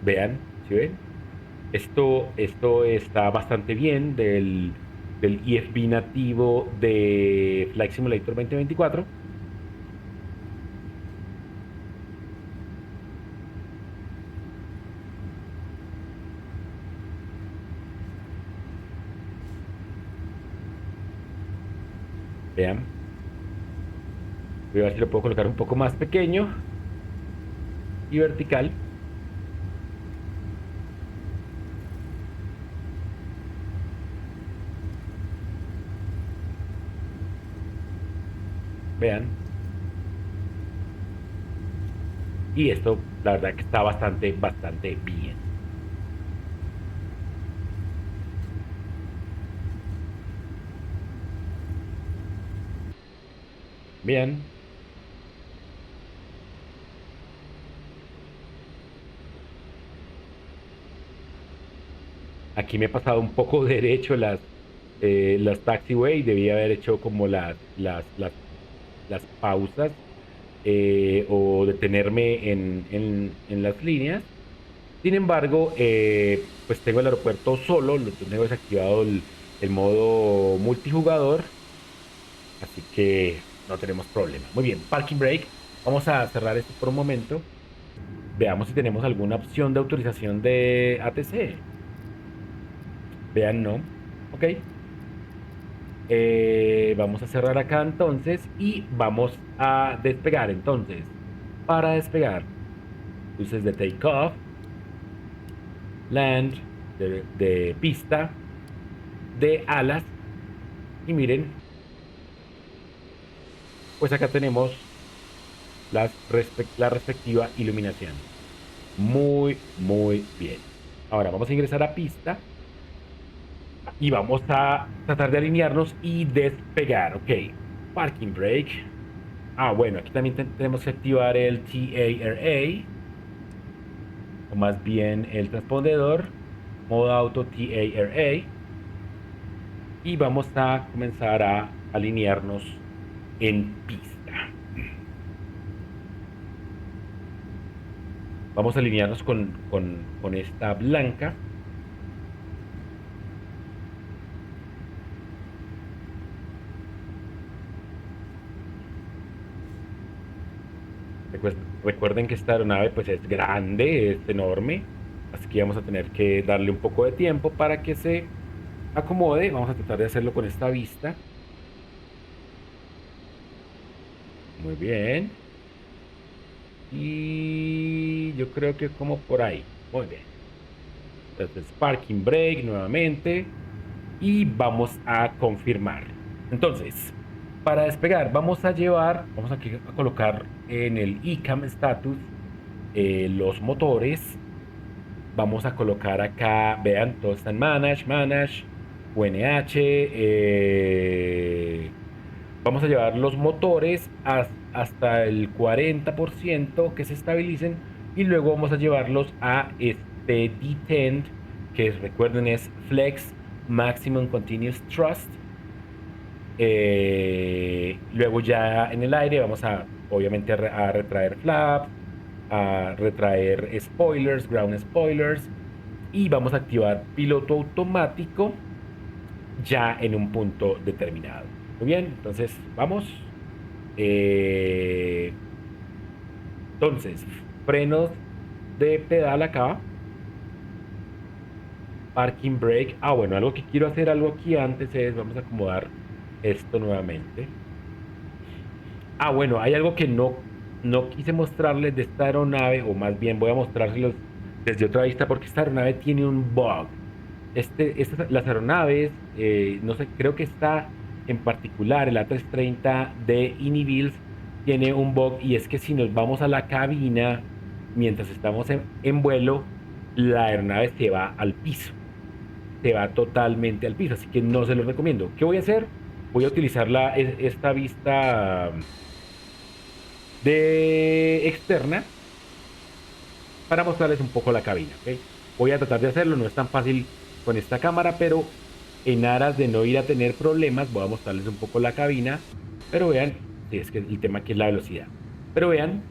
Vean, ¿sí ven? Esto está bastante bien del IFB nativo de Flight Simulator 2024. Vean, voy a ver si lo puedo colocar un poco más pequeño y vertical. Vean. Y esto, la verdad que está bastante, bastante bien. Bien. Aquí me he pasado un poco derecho las taxiway. Debía haber hecho como las pausas, o detenerme en las líneas. Sin embargo, pues tengo el aeropuerto solo, tengo desactivado el modo multijugador, así que no tenemos problema. Muy bien, parking brake. Vamos a cerrar esto por un momento. Veamos si tenemos alguna opción de autorización de ATC. Vean, no. Ok. Vamos a cerrar acá entonces y vamos a despegar entonces. Para despegar, luces de takeoff, land, de pista, de alas. Y miren, pues acá tenemos la respectiva iluminación. Muy, muy bien. Ahora vamos a ingresar a pista y vamos a tratar de alinearnos y despegar. Ok, parking brake. Ah, bueno, aquí también tenemos que activar el TARA, o más bien el transpondedor, modo auto TARA. Y vamos a comenzar a alinearnos en pista. Vamos a alinearnos con esta blanca. Recuerden que esta aeronave pues es grande, es enorme, así que vamos a tener que darle un poco de tiempo para que se acomode. Vamos a tratar de hacerlo con esta vista. Muy bien. Y yo creo que como por ahí. Muy bien. Entonces, parking brake nuevamente. Y vamos a confirmar. Entonces, para despegar, vamos a colocar en el ICAM status los motores. Vamos a colocar acá, vean, todo está en Manage, UNH. Vamos a llevar los motores hasta el 40% que se estabilicen y luego vamos a llevarlos a este detent, recuerden es Flex Maximum Continuous Thrust. Luego ya en el aire vamos a, obviamente, a retraer flaps, a retraer spoilers, ground spoilers, y vamos a activar piloto automático ya en un punto determinado. Muy bien, entonces vamos. Eh, entonces, frenos de pedal acá, parking brake. Ah, bueno, algo que quiero hacer algo aquí antes es, vamos a acomodar esto nuevamente. Ah, bueno, hay algo que no quise mostrarles de esta aeronave, o más bien voy a mostrárselos desde otra vista, porque esta aeronave tiene un bug. Las aeronaves, no sé, creo que esta en particular, el A330 de Inivils, tiene un bug, y es que si nos vamos a la cabina mientras estamos en vuelo, la aeronave se va al piso, se va totalmente al piso, así que no se lo recomiendo. ¿Qué voy a hacer? Voy a utilizar esta vista de externa para mostrarles un poco la cabina, ¿ok? Voy a tratar de hacerlo, no es tan fácil con esta cámara, pero en aras de no ir a tener problemas, voy a mostrarles un poco la cabina, pero vean, sí, es que el tema aquí es la velocidad. Pero vean,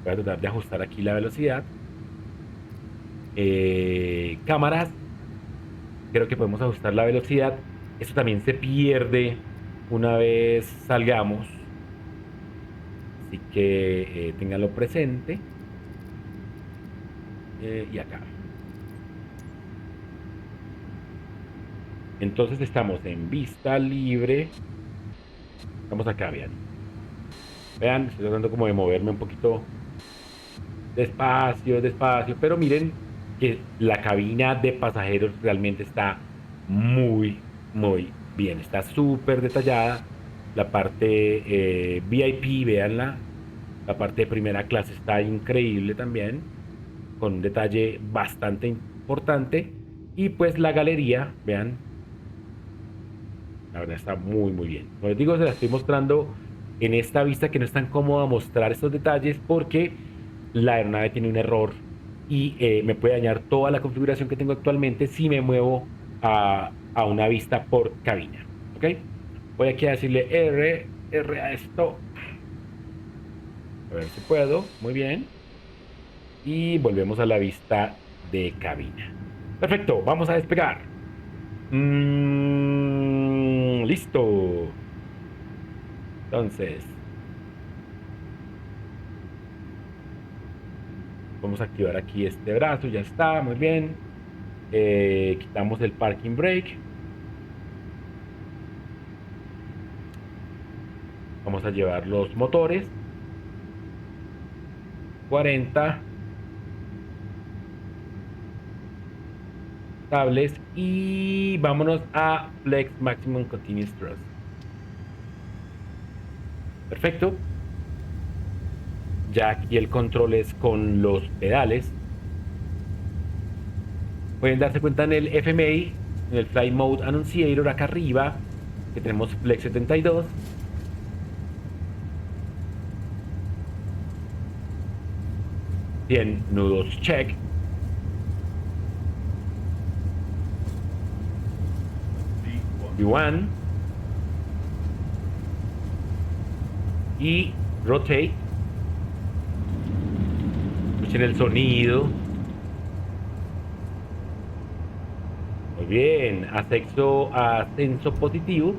voy a tratar de ajustar aquí la velocidad. Cámaras, creo que podemos ajustar la velocidad. Esto también se pierde una vez salgamos, así que ténganlo presente. Y acá. Entonces estamos en vista libre. Estamos acá, vean. Vean, estoy tratando como de moverme un poquito despacio, despacio, pero miren que la cabina de pasajeros realmente está muy, muy bien. Está súper detallada. La parte VIP, véanla. La parte de primera clase está increíble también, con un detalle bastante importante. Y pues la galería, vean, la verdad está muy, muy bien. Como les digo, se la estoy mostrando en esta vista que no es tan cómoda mostrar estos detalles porque la aeronave tiene un error y me puede dañar toda la configuración que tengo actualmente si me muevo a una vista por cabina. ¿Ok? Voy aquí a decirle R a esto. A ver si puedo. Muy bien. Y volvemos a la vista de cabina. Perfecto, vamos a despegar. Listo. Entonces, vamos a activar aquí este brazo, ya está, muy bien. Quitamos el parking brake. Vamos a llevar los motores. 40 estables y vámonos a Flex Maximum Continuous Thrust. Perfecto. Ya aquí el control es con los pedales. Pueden darse cuenta en el FMI, en el Flight Mode Annunciator acá arriba, que tenemos Flex 72. Bien, nudos check. V1 y rotate. Escuchen el sonido. Muy bien, ascenso positivo.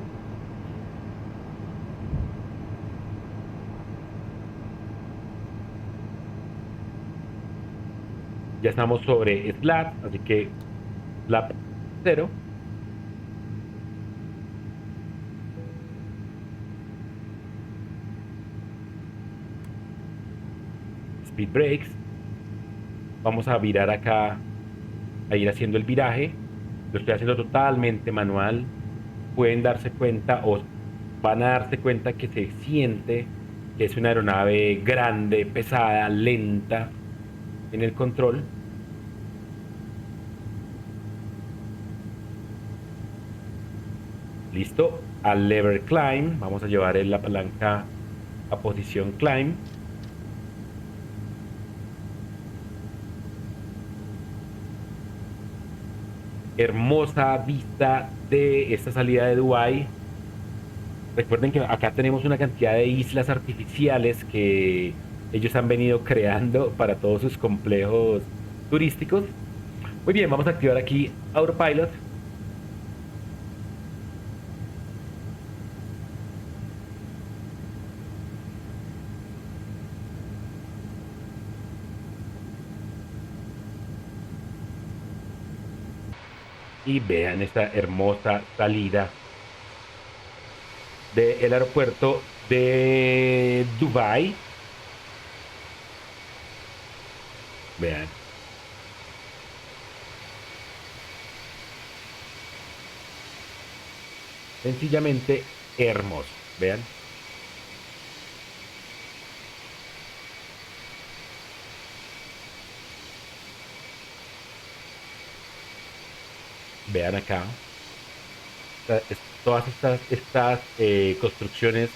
Ya estamos sobre slats, así que slap 0. Speed brakes. vamos a virar acá, a ir haciendo el viraje. Lo estoy haciendo totalmente manual. Pueden darse cuenta o van a darse cuenta que se siente que es una aeronave grande, pesada, lenta en el control. Listo. Al lever climb, vamos a llevar la palanca a posición climb. Hermosa vista de esta salida de Dubái. Recuerden que acá tenemos una cantidad de islas artificiales que ellos han venido creando para todos sus complejos turísticos. Muy bien, vamos a activar aquí Autopilot. Y vean esta hermosa salida del aeropuerto de Dubái. Vean. Sencillamente hermoso. Vean. Vean acá. Todas estas construcciones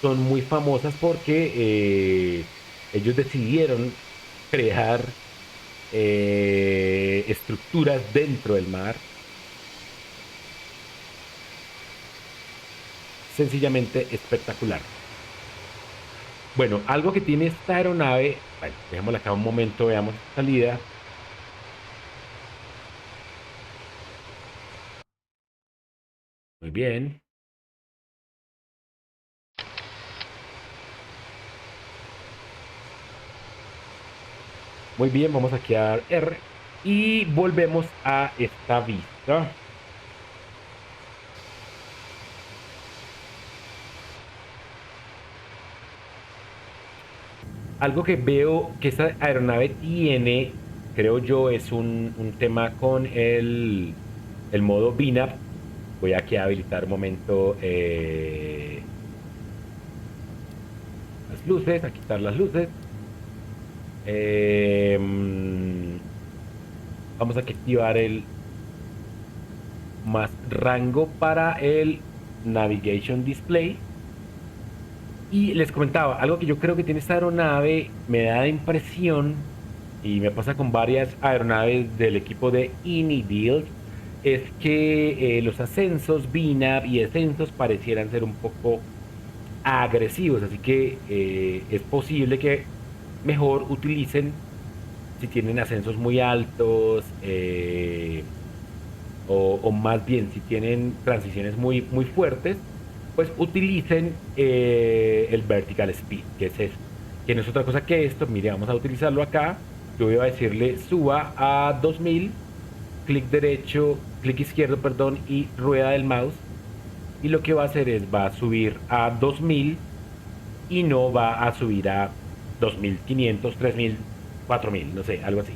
son muy famosas porque ellos decidieron crear estructuras dentro del mar. Sencillamente espectacular. Bueno, algo que tiene esta aeronave, bueno, dejémosla acá un momento, veamos esta salida. Muy bien. Muy bien, vamos aquí a dar R y volvemos a esta vista. Algo que veo que esta aeronave tiene, creo yo, es un tema con el modo VNAV. Voy aquí a habilitar un momento las luces, a quitar las luces. Vamos a activar el más rango para el Navigation Display. Y les comentaba, algo que yo creo que tiene esta aeronave, me da la impresión, y me pasa con varias aeronaves del equipo de Build, es que los ascensos VNAV y descensos parecieran ser un poco agresivos, así que es posible que mejor utilicen, si tienen ascensos muy altos, o más bien si tienen transiciones muy, muy fuertes, pues utilicen el vertical speed, que es esto, que no es otra cosa que esto. Mire, vamos a utilizarlo acá. Yo voy a decirle suba a 2000, clic derecho, clic izquierdo, perdón, y rueda del mouse. Y lo que va a hacer es va a subir a 2000 y no va a subir a 2500, 3000, 4000, no sé, algo así.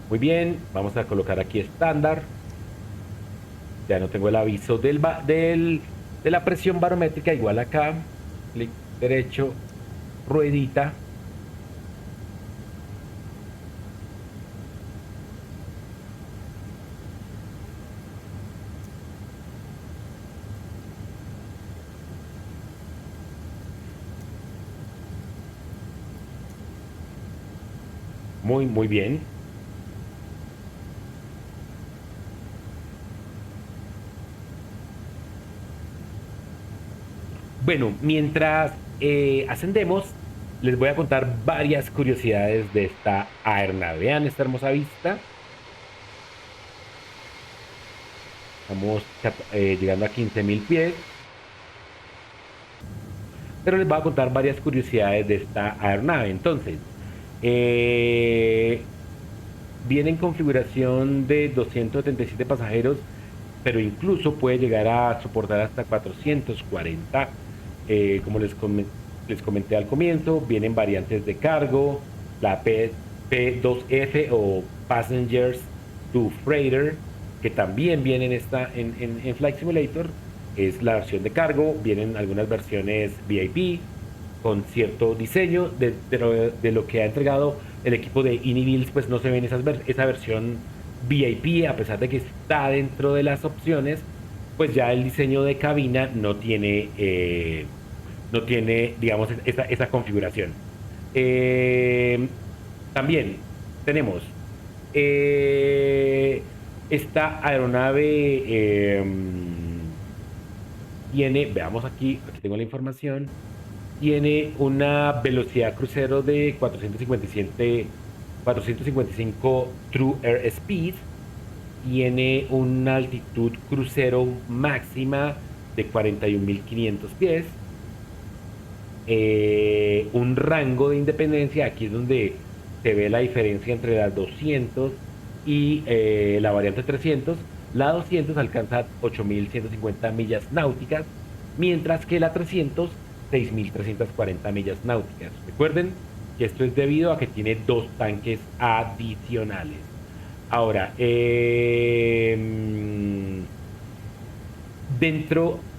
Muy bien, vamos a colocar aquí estándar. Ya no tengo el aviso de la presión barométrica, igual acá, clic derecho, ruedita. Muy, muy bien. Bueno, mientras ascendemos, les voy a contar varias curiosidades de esta aeronave. Vean esta hermosa vista. Estamos llegando a 15.000 pies. Pero les voy a contar varias curiosidades de esta aeronave. Entonces, viene en configuración de 277 pasajeros pero incluso puede llegar a soportar hasta 440. Como les comenté al comienzo, vienen variantes de cargo, la P2F o Passengers to Freighter, que también viene en Flight Simulator, es la versión de cargo. Vienen algunas versiones VIP con cierto diseño de lo que ha entregado el equipo de Inibils. Pues no se ven esa versión VIP, a pesar de que está dentro de las opciones. Pues ya el diseño de cabina no tiene, digamos, esa configuración. Eh, También tenemos eh, esta aeronave. Veamos aquí tengo la información. Tiene una velocidad crucero de 455 True Air Speed. Tiene una altitud crucero máxima de 41.500 pies. Un rango de independencia, aquí es donde se ve la diferencia entre las 200 y la variante 300. La 200 alcanza 8.150 millas náuticas, mientras que la 300, 6.340 millas náuticas. Recuerden que esto es debido a que tiene dos tanques adicionales. Ahora,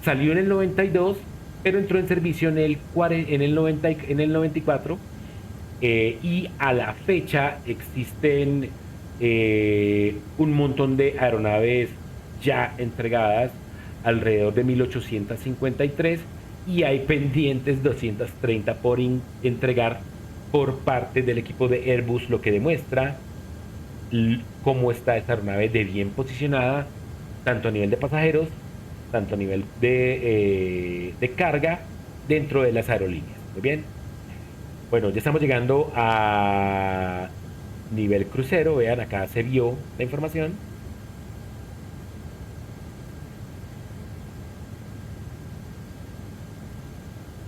salió en el 92, pero entró en servicio en el 94. Y a la fecha existen un montón de aeronaves ya entregadas, alrededor de 1853, y hay pendientes 230 por entregar por parte del equipo de Airbus, lo que demuestra cómo está esta aeronave de bien posicionada, tanto a nivel de pasajeros, tanto a nivel de carga dentro de las aerolíneas. Muy bien. Bueno, ya estamos llegando a nivel crucero. Vean, acá se vio la información.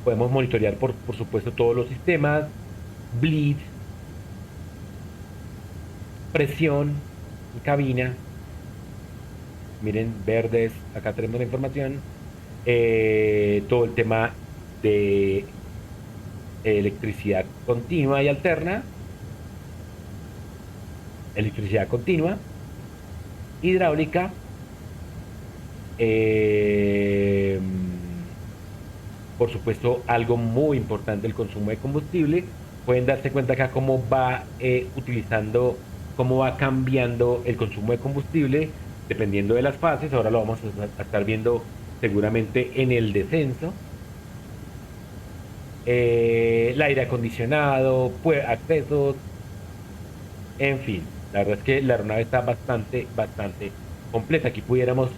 Podemos monitorear, por supuesto, todos los sistemas, bleed, presión, cabina. Miren, verdes, acá tenemos la información. Todo el tema de electricidad continua y alterna, electricidad continua, hidráulica, por supuesto, algo muy importante, el consumo de combustible. Pueden darse cuenta acá cómo va cómo va cambiando el consumo de combustible dependiendo de las fases. Ahora lo vamos a estar viendo seguramente en el descenso. El aire acondicionado, pues, accesos, en fin. La verdad es que la aeronave está bastante completa. Aquí pudiéramos,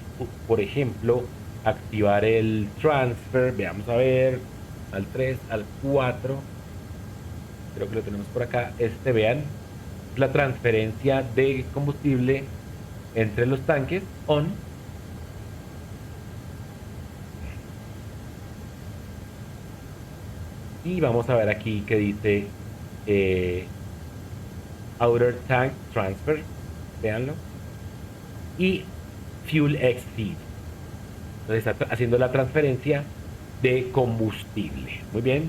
por ejemplo, activar el transfer. Veamos a ver, al 3, al 4. Creo que lo tenemos por acá. Vean, la transferencia de combustible entre los tanques, on. Y vamos a ver aquí que dice Outer Tank Transfer. Veanlo. Y Fuel Exceed. Entonces está haciendo la transferencia de combustible. Muy bien.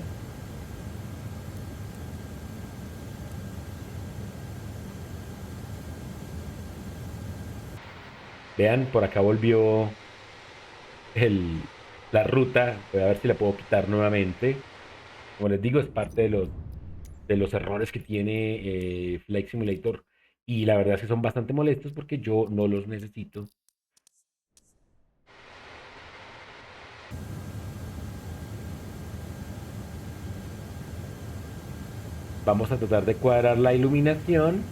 Vean, por acá volvió la ruta. Voy a ver si la puedo quitar nuevamente. Como les digo, es parte de los errores que tiene Flight Simulator. Y la verdad es que son bastante molestos porque yo no los necesito. Vamos a tratar de cuadrar la iluminación.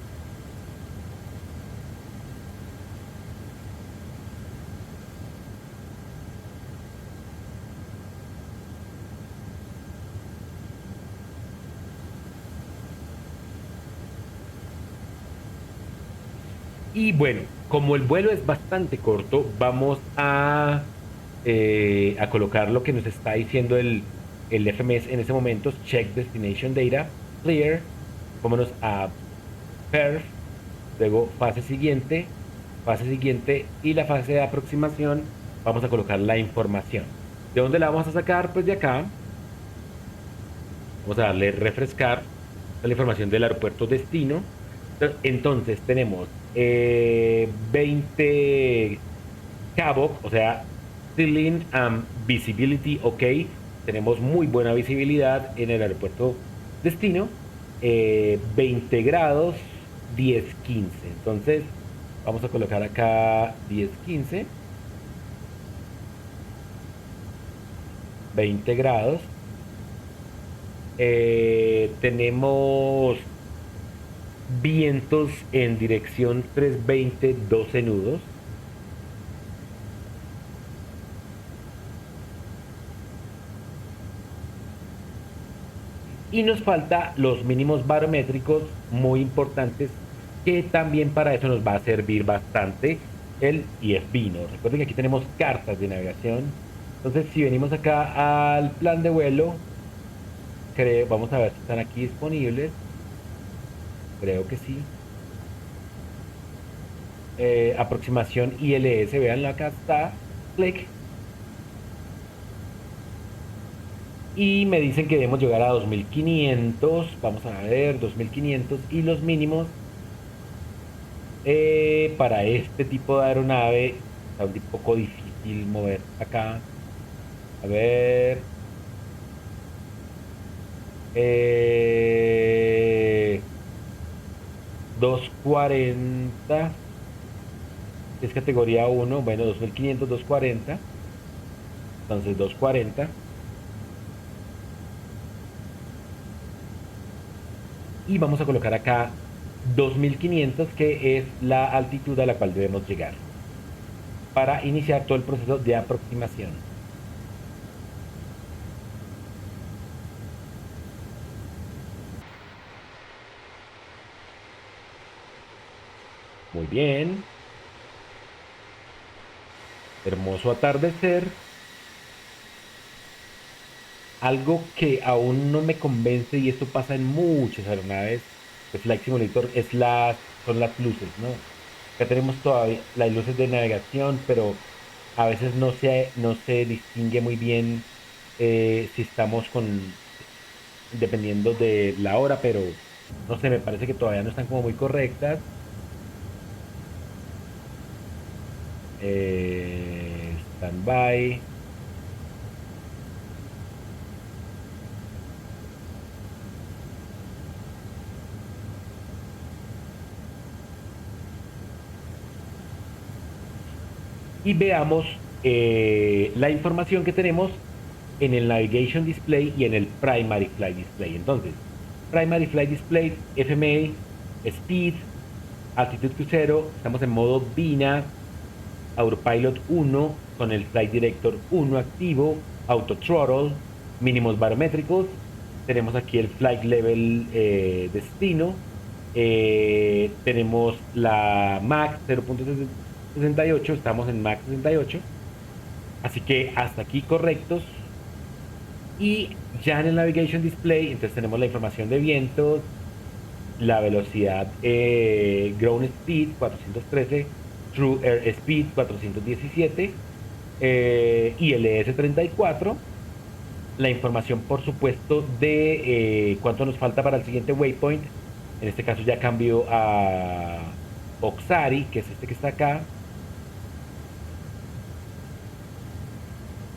Y bueno, como el vuelo es bastante corto, vamos a colocar lo que nos está diciendo el FMS en ese momento. Check Destination Data, Clear. Vámonos a Perf, luego fase siguiente, fase siguiente y la fase de aproximación vamos a colocar la información. ¿De dónde la vamos a sacar? Pues de acá. Vamos a darle refrescar la información del aeropuerto destino. Entonces tenemos 20 Cabo, o sea, Ceiling and Visibility, ok. Tenemos muy buena visibilidad en el aeropuerto destino. 20 grados, 10, 15. Entonces, vamos a colocar acá 10, 15. 20 grados. Tenemos vientos en dirección 320, 12 nudos. Y nos falta los mínimos barométricos muy importantes, que también para eso nos va a servir bastante el IFB, ¿no? Recuerden que aquí tenemos cartas de navegación. Entonces, si venimos acá al plan de vuelo, vamos a ver si están aquí disponibles. Creo que sí. Aproximación ILS, vean, acá está. Clic. Y me dicen que debemos llegar a 2500. Vamos a ver, 2500. Y los mínimos para este tipo de aeronave está un poco difícil mover acá. A ver. 240. Es categoría 1. Bueno, 2500, 240. Entonces 240. Y vamos a colocar acá 2500, que es la altitud a la cual debemos llegar para iniciar todo el proceso de aproximación. Muy bien. Hermoso atardecer. Algo que aún no me convence, y esto pasa en muchas aeronaves de Flight Simulator, son las luces, ¿no? Acá tenemos todavía las luces de navegación, pero a veces no se distingue muy bien si estamos dependiendo de la hora, pero no sé, me parece que todavía no están como muy correctas. Standby. Y veamos la información que tenemos en el Navigation Display y en el Primary Flight Display. Entonces, Primary Flight Display, FMA, Speed, Altitud Crucero, estamos en modo VINA, Autopilot 1 con el Flight Director 1 activo, Auto Throttle, mínimos barométricos, tenemos aquí el Flight Level destino, tenemos la MAX 0.68, estamos en MAX 68, así que hasta aquí correctos. Y ya en el Navigation Display, entonces tenemos la información de vientos, la velocidad Ground Speed 413, True Air Speed 417, y el ILS-34, la información por supuesto de cuánto nos falta para el siguiente waypoint. En este caso ya cambio a Oxari, que es este que está acá.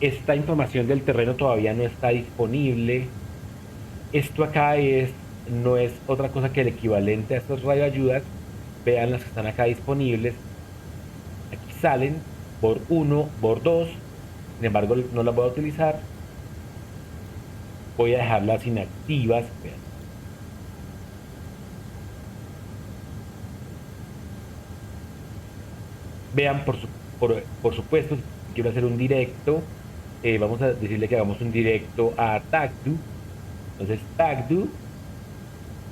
Esta información del terreno todavía no está disponible. Esto acá no es otra cosa que el equivalente a estos radioayudas. Vean las que están acá disponibles. Aquí salen por 1, por 2. Sin embargo, no las voy a utilizar. Voy a dejarlas inactivas. Vean. Vean, por supuesto, si quiero hacer un directo, vamos a decirle que hagamos un directo a TagDo. Entonces, TagDo,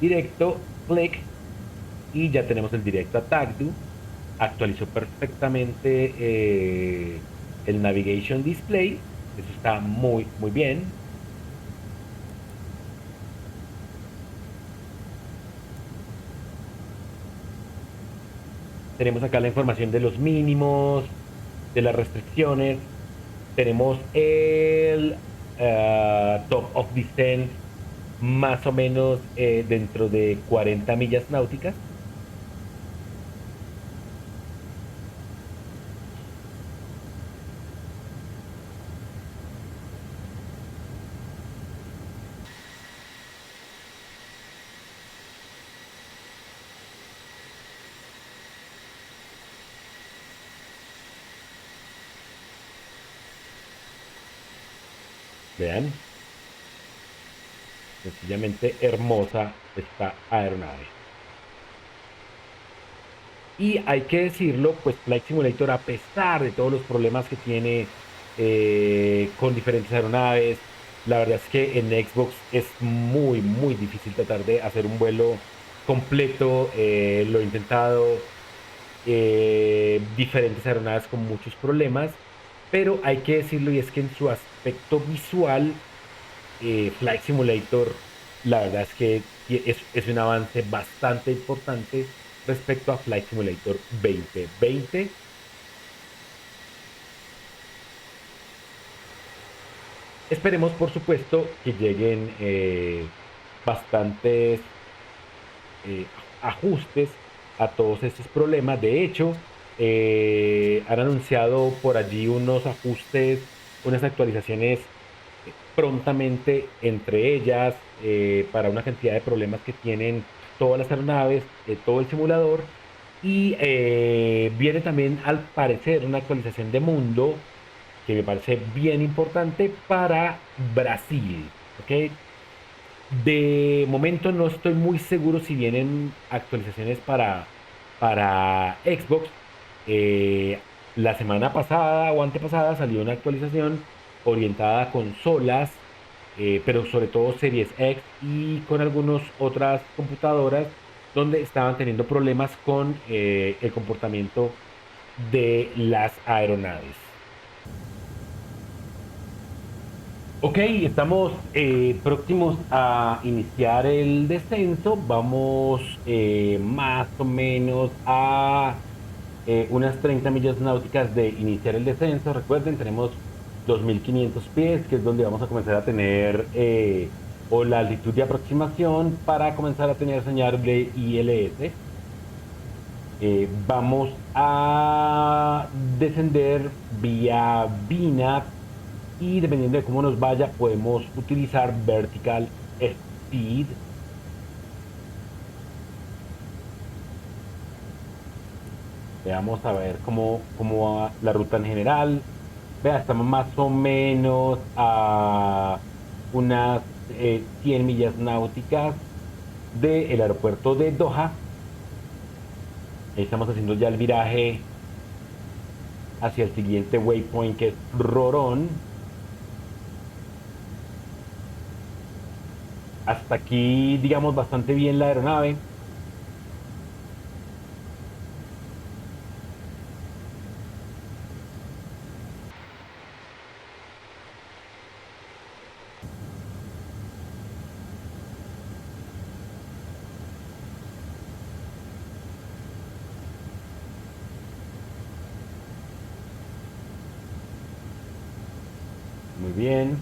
directo, clic, y ya tenemos el directo a TagDo. Actualizó perfectamente el Navigation Display. Eso está muy, muy bien. Tenemos acá la información de los mínimos, de las restricciones. Tenemos el top of descent más o menos dentro de 40 millas náuticas. Vean, sencillamente hermosa esta aeronave. Y hay que decirlo, pues Flight Simulator, a pesar de todos los problemas que tiene con diferentes aeronaves, la verdad es que en Xbox es muy, muy difícil tratar de hacer un vuelo completo. Lo he intentado, diferentes aeronaves con muchos problemas, pero hay que decirlo y es que en su aspecto visual, Flight Simulator, la verdad es que es un avance bastante importante respecto a Flight Simulator 2020. Esperemos, por supuesto, que lleguen bastantes ajustes a todos estos problemas. De hecho, han anunciado por allí unos ajustes, unas actualizaciones prontamente, entre ellas, para una cantidad de problemas que tienen todas las aeronaves, todo el simulador. Y viene también, al parecer, una actualización de mundo que me parece bien importante para Brasil. ¿Ok? De momento no estoy muy seguro si vienen actualizaciones para Xbox. La semana pasada o antepasada salió una actualización orientada a consolas, pero sobre todo Series X y con algunas otras computadoras donde estaban teniendo problemas con el comportamiento de las aeronaves. Ok, estamos próximos a iniciar el descenso. Vamos más o menos a unas 30 millas náuticas de iniciar el descenso. Recuerden, tenemos 2.500 pies, que es donde vamos a comenzar a tener, o la altitud de aproximación para comenzar a tener señal de ILS. Vamos a descender vía VNAV y dependiendo de cómo nos vaya, podemos utilizar Vertical Speed. Veamos a ver cómo va la ruta en general. Vea, estamos más o menos a unas 100 millas náuticas del aeropuerto de Doha. Ahí estamos haciendo ya el viraje hacia el siguiente waypoint, que es Rorón. Hasta aquí, digamos, bastante bien la aeronave. Muy bien.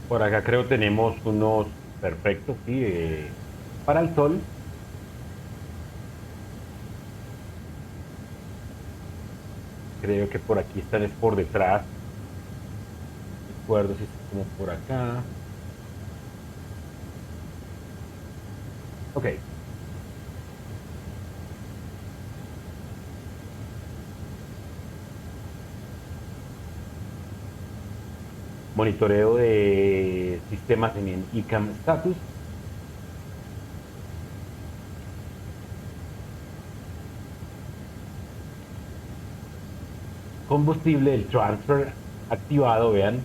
Por acá creo tenemos unos perfectos, sí, para el sol. Creo que por aquí están, es por detrás. Recuerdo si es como por acá. Ok. Monitoreo de sistemas en el ICAM status. Combustible, el transfer activado, vean.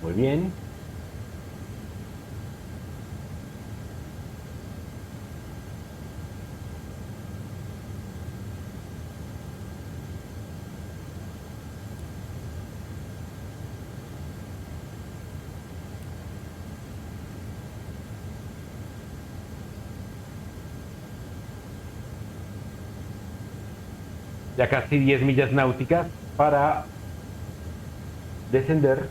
Muy bien. Ya casi 10 millas náuticas para descender.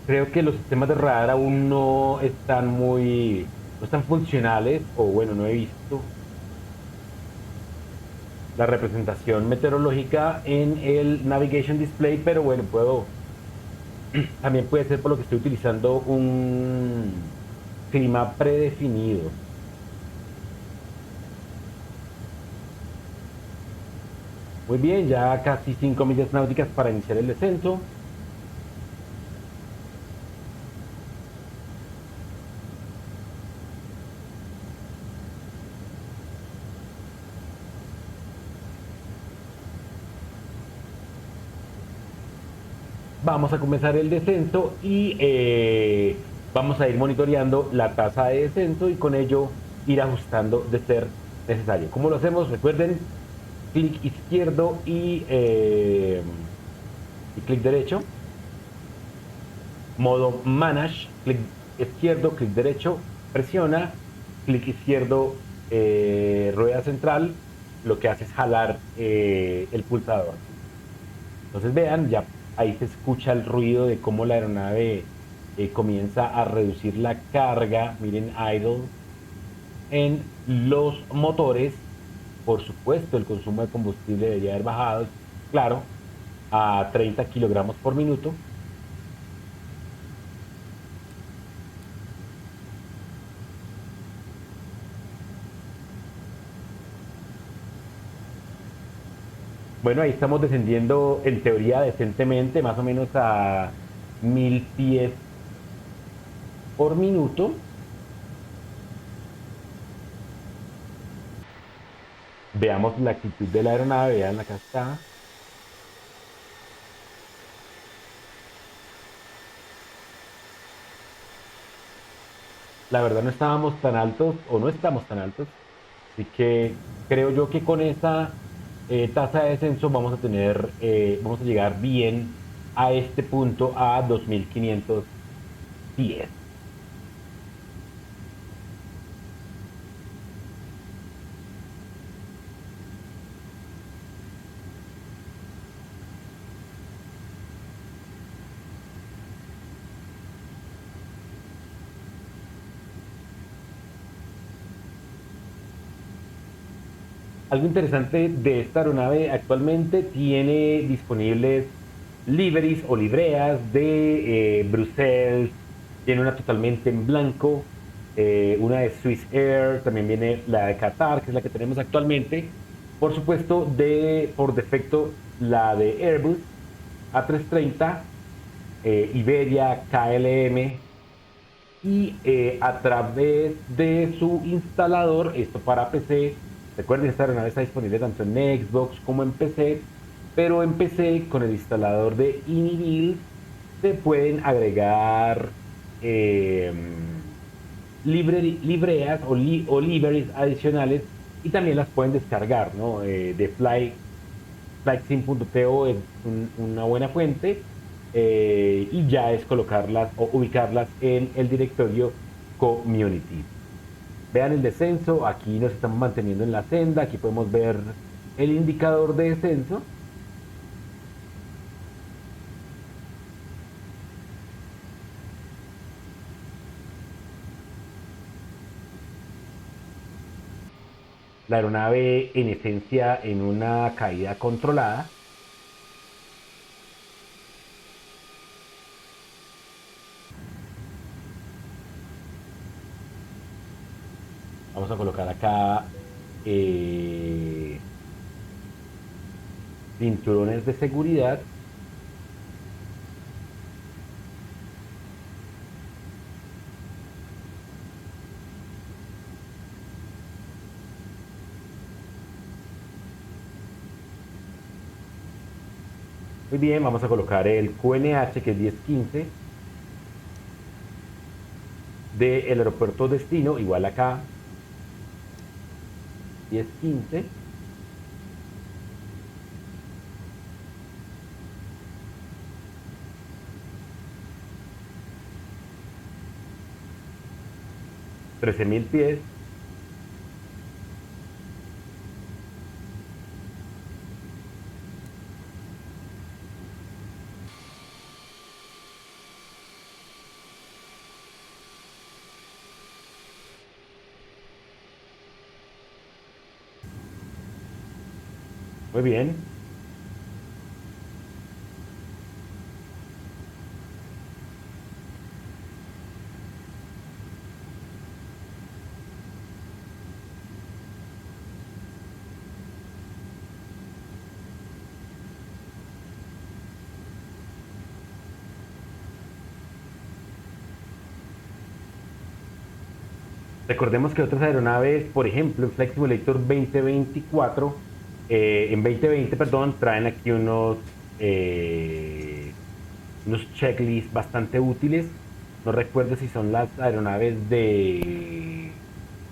Creo que los sistemas de radar aún no están funcionales, o bueno, no he visto la representación meteorológica en el Navigation Display, pero bueno, también puede ser por lo que estoy utilizando un clima predefinido. Muy bien, ya casi 5 millas náuticas para iniciar el descenso. Vamos a comenzar el descenso y vamos a ir monitoreando la tasa de descenso y con ello ir ajustando de ser necesario. ¿Cómo lo hacemos? Recuerden, clic izquierdo y clic derecho. Modo Manage, clic izquierdo, clic derecho, presiona, clic izquierdo, rueda central, lo que hace es jalar el pulsador. Entonces vean, ya ahí se escucha el ruido de cómo la aeronave comienza a reducir la carga, miren, idle, en los motores. Por supuesto, el consumo de combustible debería haber bajado, claro, a 30 kilogramos por minuto. Bueno, ahí estamos descendiendo en teoría decentemente, más o menos a 1000 pies por minuto. Veamos la actitud de la aeronave, vean, acá está. La verdad no estábamos tan altos o no estamos tan altos, así que creo yo que con esa tasa de descenso vamos a llegar bien a este punto a 2510. Algo interesante de esta aeronave actualmente tiene disponibles liveries o libreas de Brussels, tiene una totalmente en blanco, una de Swiss Air, también viene la de Qatar, que es la que tenemos actualmente. Por supuesto, por defecto, la de Airbus A330, Iberia, KLM, y a través de su instalador, esto para PC, recuerden, esta aeronave está disponible tanto en Xbox como en PC, pero en PC con el instalador de Inibuild se pueden agregar eh, libreas o libraries adicionales y también las pueden descargar, ¿no? De flightsim.to es una buena fuente, y ya es colocarlas o ubicarlas en el directorio community. Vean el descenso, aquí nos estamos manteniendo en la senda, aquí podemos ver el indicador de descenso. La aeronave en esencia en una caída controlada. Vamos a colocar acá eh, cinturones de seguridad. Muy bien, vamos a colocar el QNH, que es 1015, del aeropuerto destino, igual acá, 1015. $13,000 pies. Muy bien. Recordemos que otras aeronaves, por ejemplo, en Flight Simulator 2024, en 2020, perdón, traen aquí unos checklists bastante útiles. No recuerdo si son las aeronaves de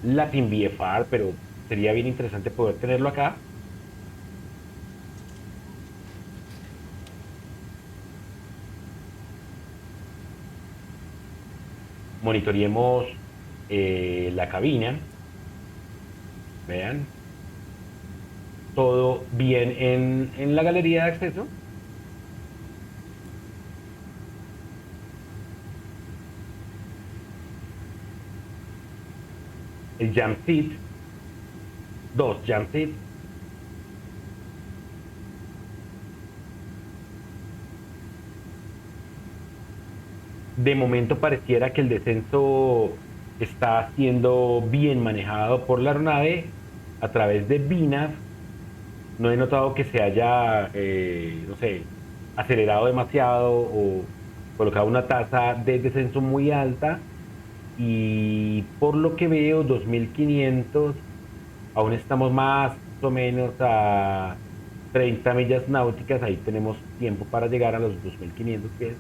Latin VFR, pero sería bien interesante poder tenerlo acá. Monitoreemos la cabina. Vean, todo bien en la galería de acceso. El jump seat, dos jump seats. De momento pareciera que el descenso está siendo bien manejado por la aeronave a través de VNAV. No he notado que se haya, no sé, acelerado demasiado o colocado una tasa de descenso muy alta. Y por lo que veo, 2500, aún estamos más o menos a 30 millas náuticas. Ahí tenemos tiempo para llegar a los 2500 pies.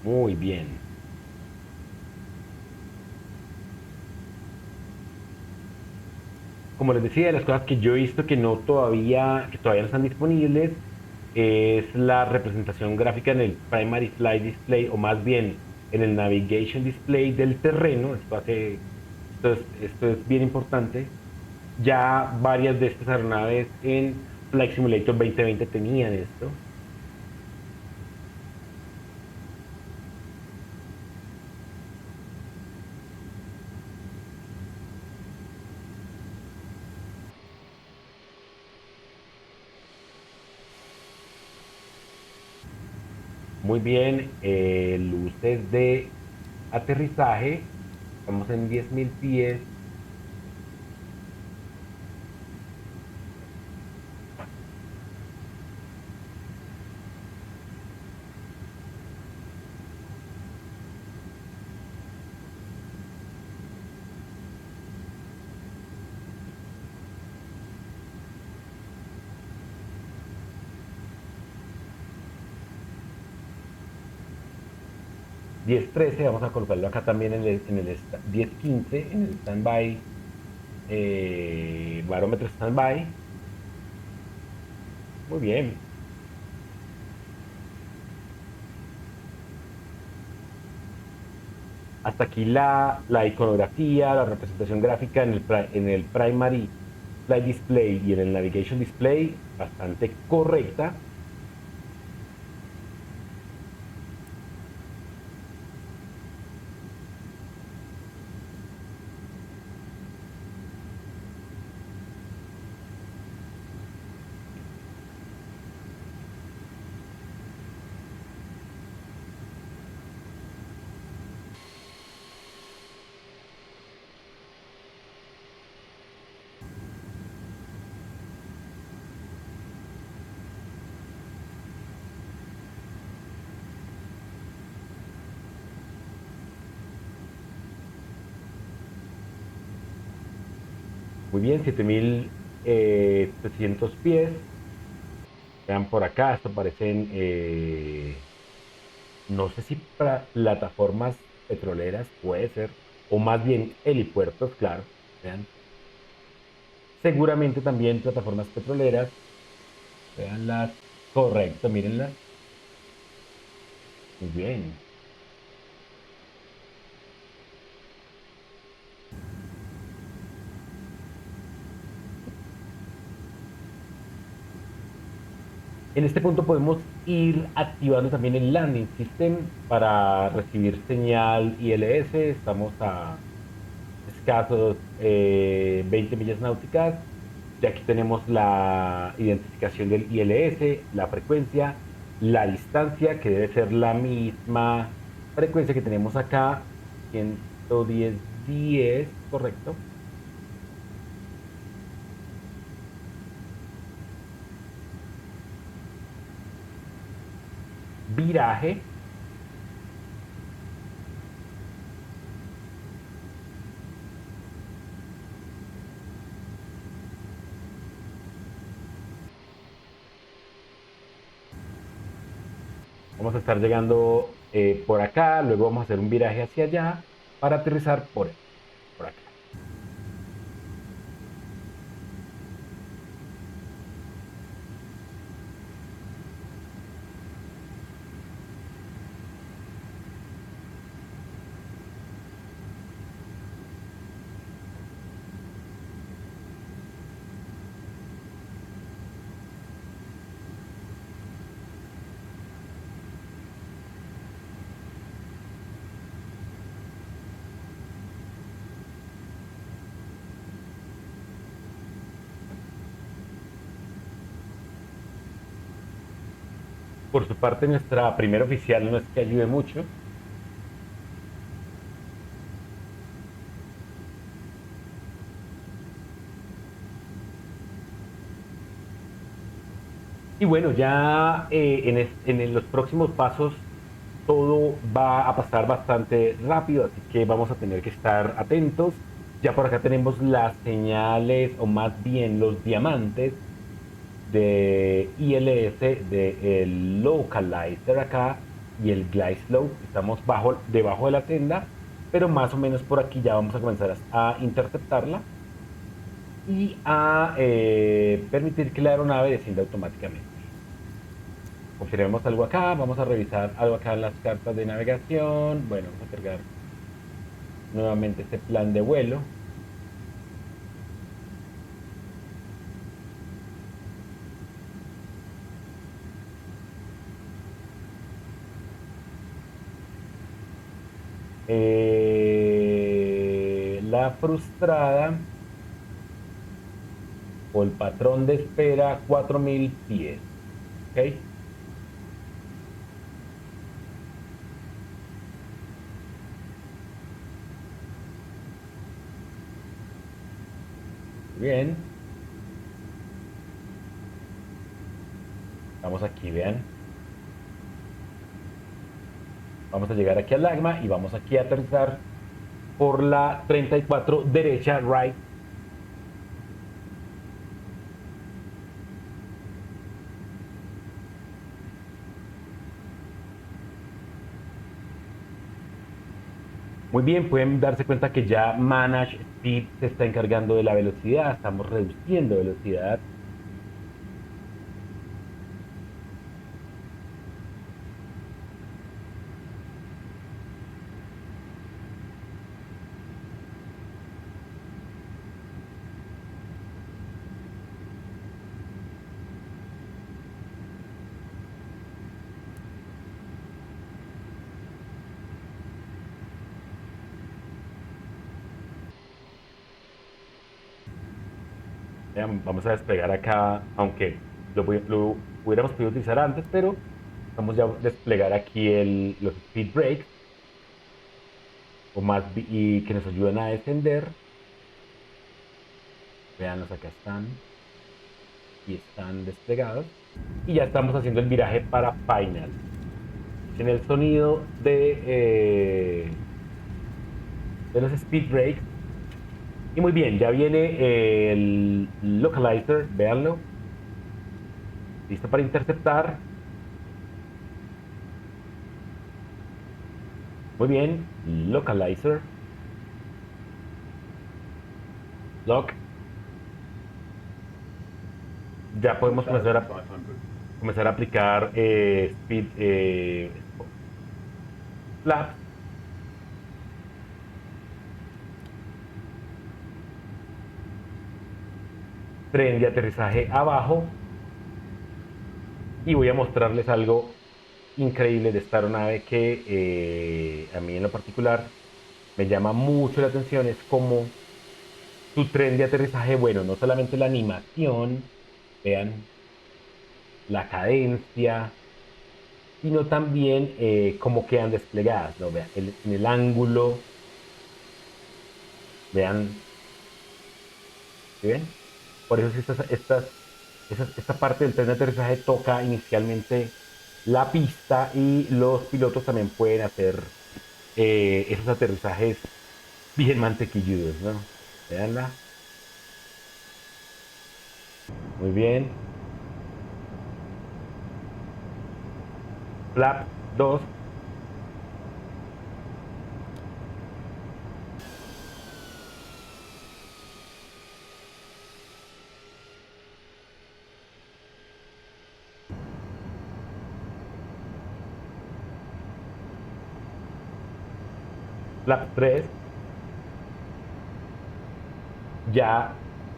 Muy bien. Como les decía, de las cosas que yo he visto que todavía no están disponibles, es la representación gráfica en el Primary Flight Display, o más bien en el Navigation Display del terreno. Esto es bien importante. Ya varias de estas aeronaves en Flight Simulator 2020 tenían esto. Muy bien, luces de aterrizaje. Estamos en 10,000 pies. 10,13, vamos a colocarlo acá también en el 10,15, en el standby, barómetro standby. Muy bien. Hasta aquí la iconografía, la representación gráfica en el Primary Flight Display y en el Navigation Display, bastante correcta. Muy bien, 7.700 pies. Vean por acá, esto parecen, no sé si plataformas petroleras, puede ser, o más bien helipuertos, claro. Vean, seguramente también plataformas petroleras. Veanlas, correcto, mírenlas. Muy bien. En este punto podemos ir activando también el landing system para recibir señal ILS. Estamos a escasos 20 millas náuticas. Y aquí tenemos la identificación del ILS, la frecuencia, la distancia, que debe ser la misma frecuencia que tenemos acá, 110 correcto. Viraje. Vamos a estar llegando por acá, luego vamos a hacer un viraje hacia allá para aterrizar por acá. Por su parte, nuestra primera oficial no es que ayude mucho. Y bueno, ya en los próximos pasos todo va a pasar bastante rápido, así que vamos a tener que estar atentos. Ya por acá tenemos las señales, o más bien los diamantes de ILS, del localizer acá y el glide slope. Estamos debajo de la senda, pero más o menos por aquí ya vamos a comenzar a interceptarla y a permitir que la aeronave descienda automáticamente. Confirmemos algo acá, vamos a revisar algo acá en las cartas de navegación. Bueno, vamos a cargar nuevamente este plan de vuelo. La frustrada o el patrón de espera 4.000 pies. ¿Ok? Bien. Vamos aquí, vean. Vamos a llegar aquí al Lagma y vamos aquí a aterrizar por la 34 derecha, right. Muy bien, pueden darse cuenta que ya Manage Speed se está encargando de la velocidad, estamos reduciendo velocidad. Vean, vamos a despegar acá, aunque lo hubiéramos podido utilizar antes, pero vamos ya a desplegar aquí los speed brakes, o más, y que nos ayuden a descender. Veanlos, acá están y están desplegados. Y ya estamos haciendo el viraje para final. En el sonido de los speed brakes. Y muy bien, ya viene el localizer, véanlo. Listo para interceptar. Muy bien, localizer. Lock. Ya podemos comenzar a aplicar speed flaps. Tren de aterrizaje abajo. Y voy a mostrarles algo increíble de esta aeronave que a mí en lo particular me llama mucho la atención. Es como su tren de aterrizaje, bueno, no solamente la animación, vean la cadencia, sino también cómo quedan desplegadas, ¿no? Vean, en el ángulo, vean, ¿sí ven? Por eso es que esta parte del tren de aterrizaje toca inicialmente la pista y los pilotos también pueden hacer esos aterrizajes bien mantequilludos, ¿no? Veanla. Muy bien. Flap 2. Flap 3. Ya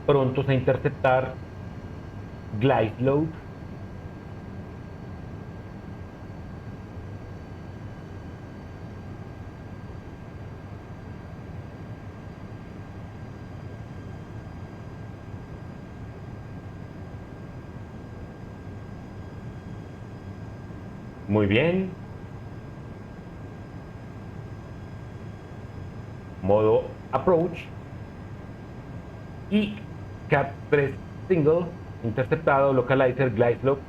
prontos a interceptar glide load. Muy bien. Modo approach. Y Cat 3 single interceptado, localizer, glide slope,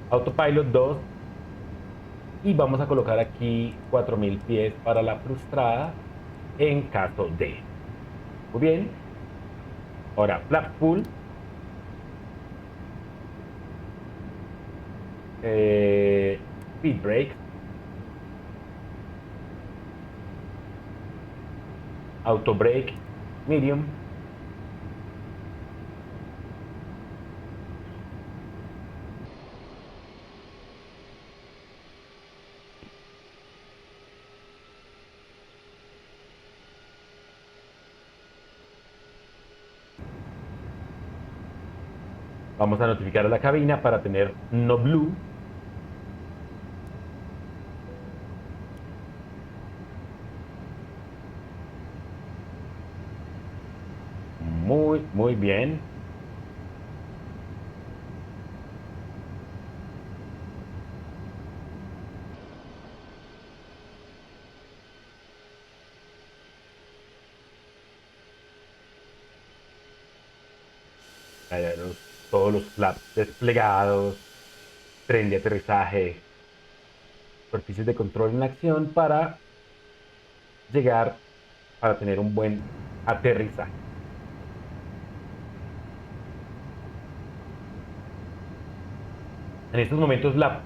autopilot 2. Y vamos a colocar aquí 4000 pies para la frustrada en caso de. Muy bien. Ahora, flap full. Speed brakes. Auto brake medium. Vamos a notificar a la cabina para tener no blue. Muy bien. Todos los flaps desplegados, tren de aterrizaje, superficies de control en acción para llegar, para tener un buen aterrizaje. En estos momentos la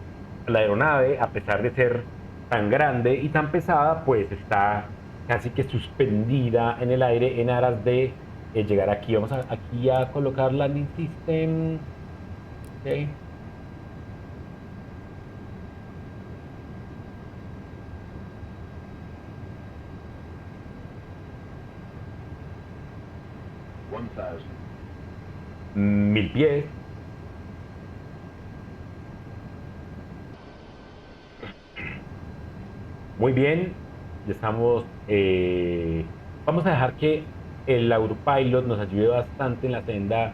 aeronave, a pesar de ser tan grande y tan pesada, pues está casi que suspendida en el aire en aras de llegar aquí. Vamos aquí a colocar landing system. Ok. Mil pies. Muy bien. Ya estamos. Vamos a dejar que el autopilot nos ayude bastante en la senda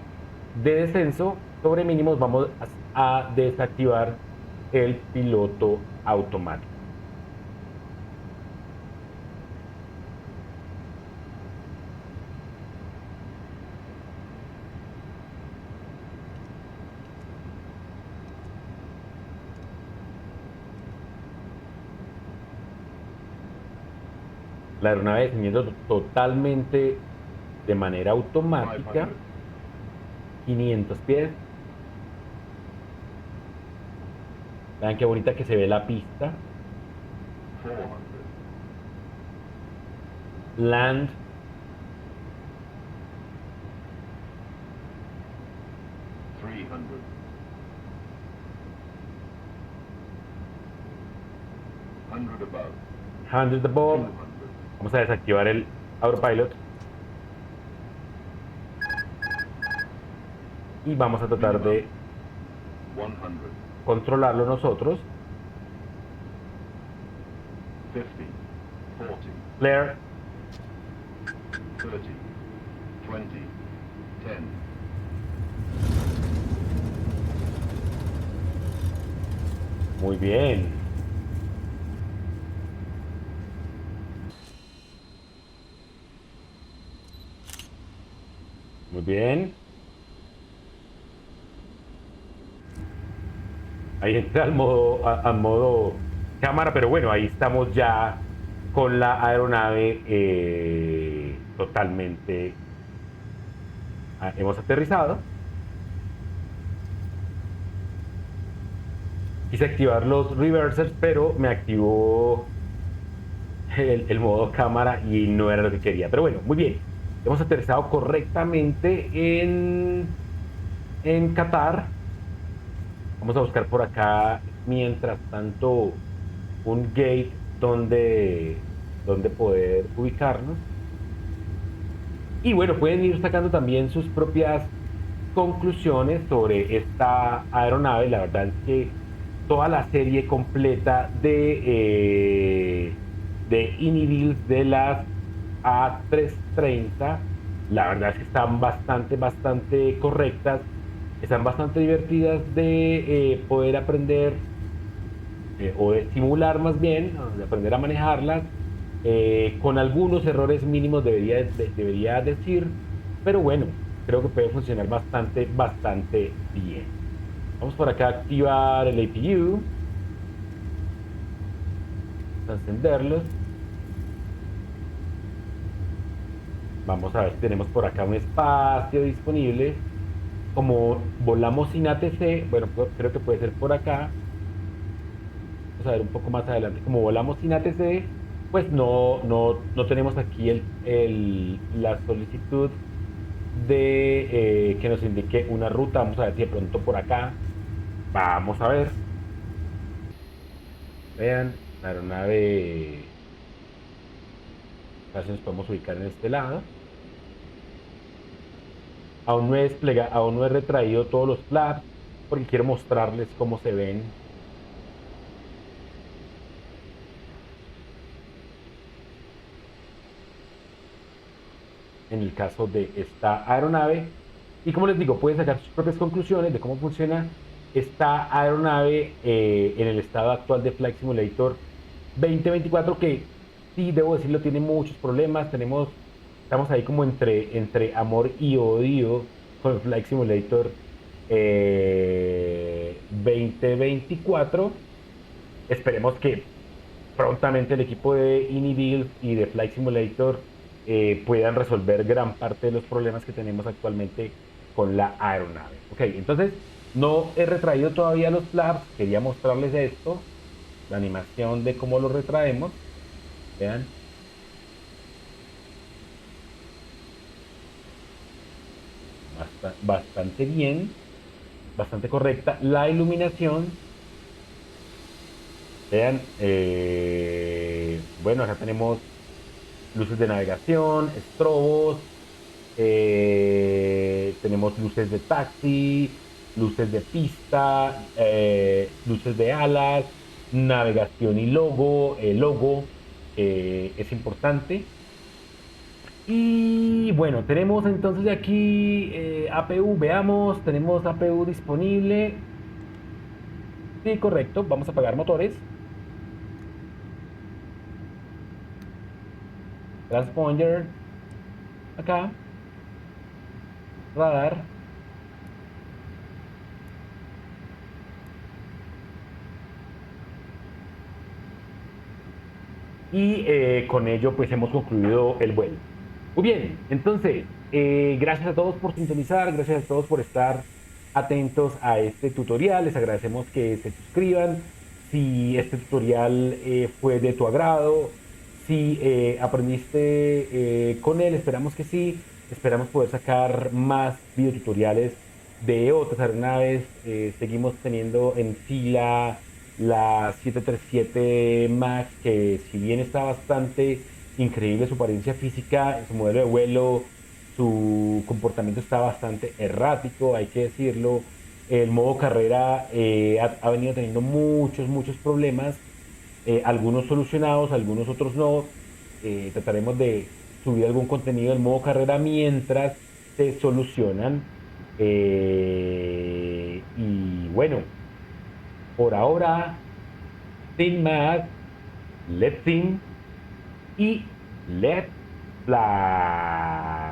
de descenso. Sobre mínimos vamos a desactivar el piloto automático. La aeronave descendiendo totalmente de manera automática. 500 pies. Vean qué bonita que se ve la pista. 400, Land. 300, 100 above, 100 above. 200, Vamos a desactivar el autopilot. Y vamos a tratar de 100, controlarlo nosotros. 50, 40, Flare. 30, 20, 10, Muy bien. Muy bien. Ahí entra al modo cámara, pero bueno, ahí estamos ya con la aeronave totalmente. Hemos aterrizado. Quise activar los reversers, pero me activó el modo cámara y no era lo que quería. Pero bueno, muy bien. Hemos aterrizado correctamente en Qatar. Vamos a buscar por acá, mientras tanto, un gate donde poder ubicarnos. Y bueno, pueden ir sacando también sus propias conclusiones sobre esta aeronave. La verdad es que toda la serie completa de Inibils de las A330, la verdad es que están bastante correctas, están bastante divertidas de poder aprender o de simular más bien, o de aprender a manejarlas, con algunos errores mínimos debería decir, pero bueno, creo que puede funcionar bastante bien. Vamos por acá a activar el APU, a encenderlos. Vamos a ver si tenemos por acá un espacio disponible. Como volamos sin ATC, bueno, creo que puede ser por acá. Vamos a ver un poco más adelante. Como volamos sin ATC, pues no tenemos aquí la solicitud de que nos indique una ruta. Vamos a ver si de pronto por acá. Vamos a ver. Vean, la aeronave. A ver si nos podemos ubicar en este lado. Aún no he retraído todos los flaps porque quiero mostrarles cómo se ven en el caso de esta aeronave. Y como les digo, pueden sacar sus propias conclusiones de cómo funciona esta aeronave en el estado actual de Flight Simulator 2024, que sí, debo decirlo, tiene muchos problemas. Estamos ahí como entre amor y odio con Flight Simulator 2024. Esperemos que prontamente el equipo de Inibuild y de Flight Simulator puedan resolver gran parte de los problemas que tenemos actualmente con la aeronave. Ok, entonces no he retraído todavía los flaps, quería mostrarles esto, la animación de cómo lo retraemos. Vean, bastante bien, bastante correcta. La iluminación, vean, bueno, acá tenemos luces de navegación, estrobos, tenemos luces de taxi, luces de pista, luces de alas, navegación y logo. El logo es importante. Y bueno, tenemos entonces de aquí APU, veamos, tenemos APU disponible. Sí, correcto, vamos a apagar motores. Transponder, acá, radar. Y con ello pues hemos concluido el vuelo. Muy bien, entonces, gracias a todos por sintonizar, gracias a todos por estar atentos a este tutorial. Les agradecemos que se suscriban. Si este tutorial fue de tu agrado, si aprendiste con él, esperamos que sí. Esperamos poder sacar más videotutoriales de otras aeronaves. Seguimos teniendo en fila la 737 MAX, que si bien está bastante increíble su apariencia física, su modelo de vuelo, su comportamiento está bastante errático, hay que decirlo. El modo carrera ha venido teniendo muchos problemas, algunos solucionados, algunos otros no. Trataremos de subir algún contenido del modo carrera mientras se solucionan. Y bueno, por ahora, sin más, let's sing y let's fly.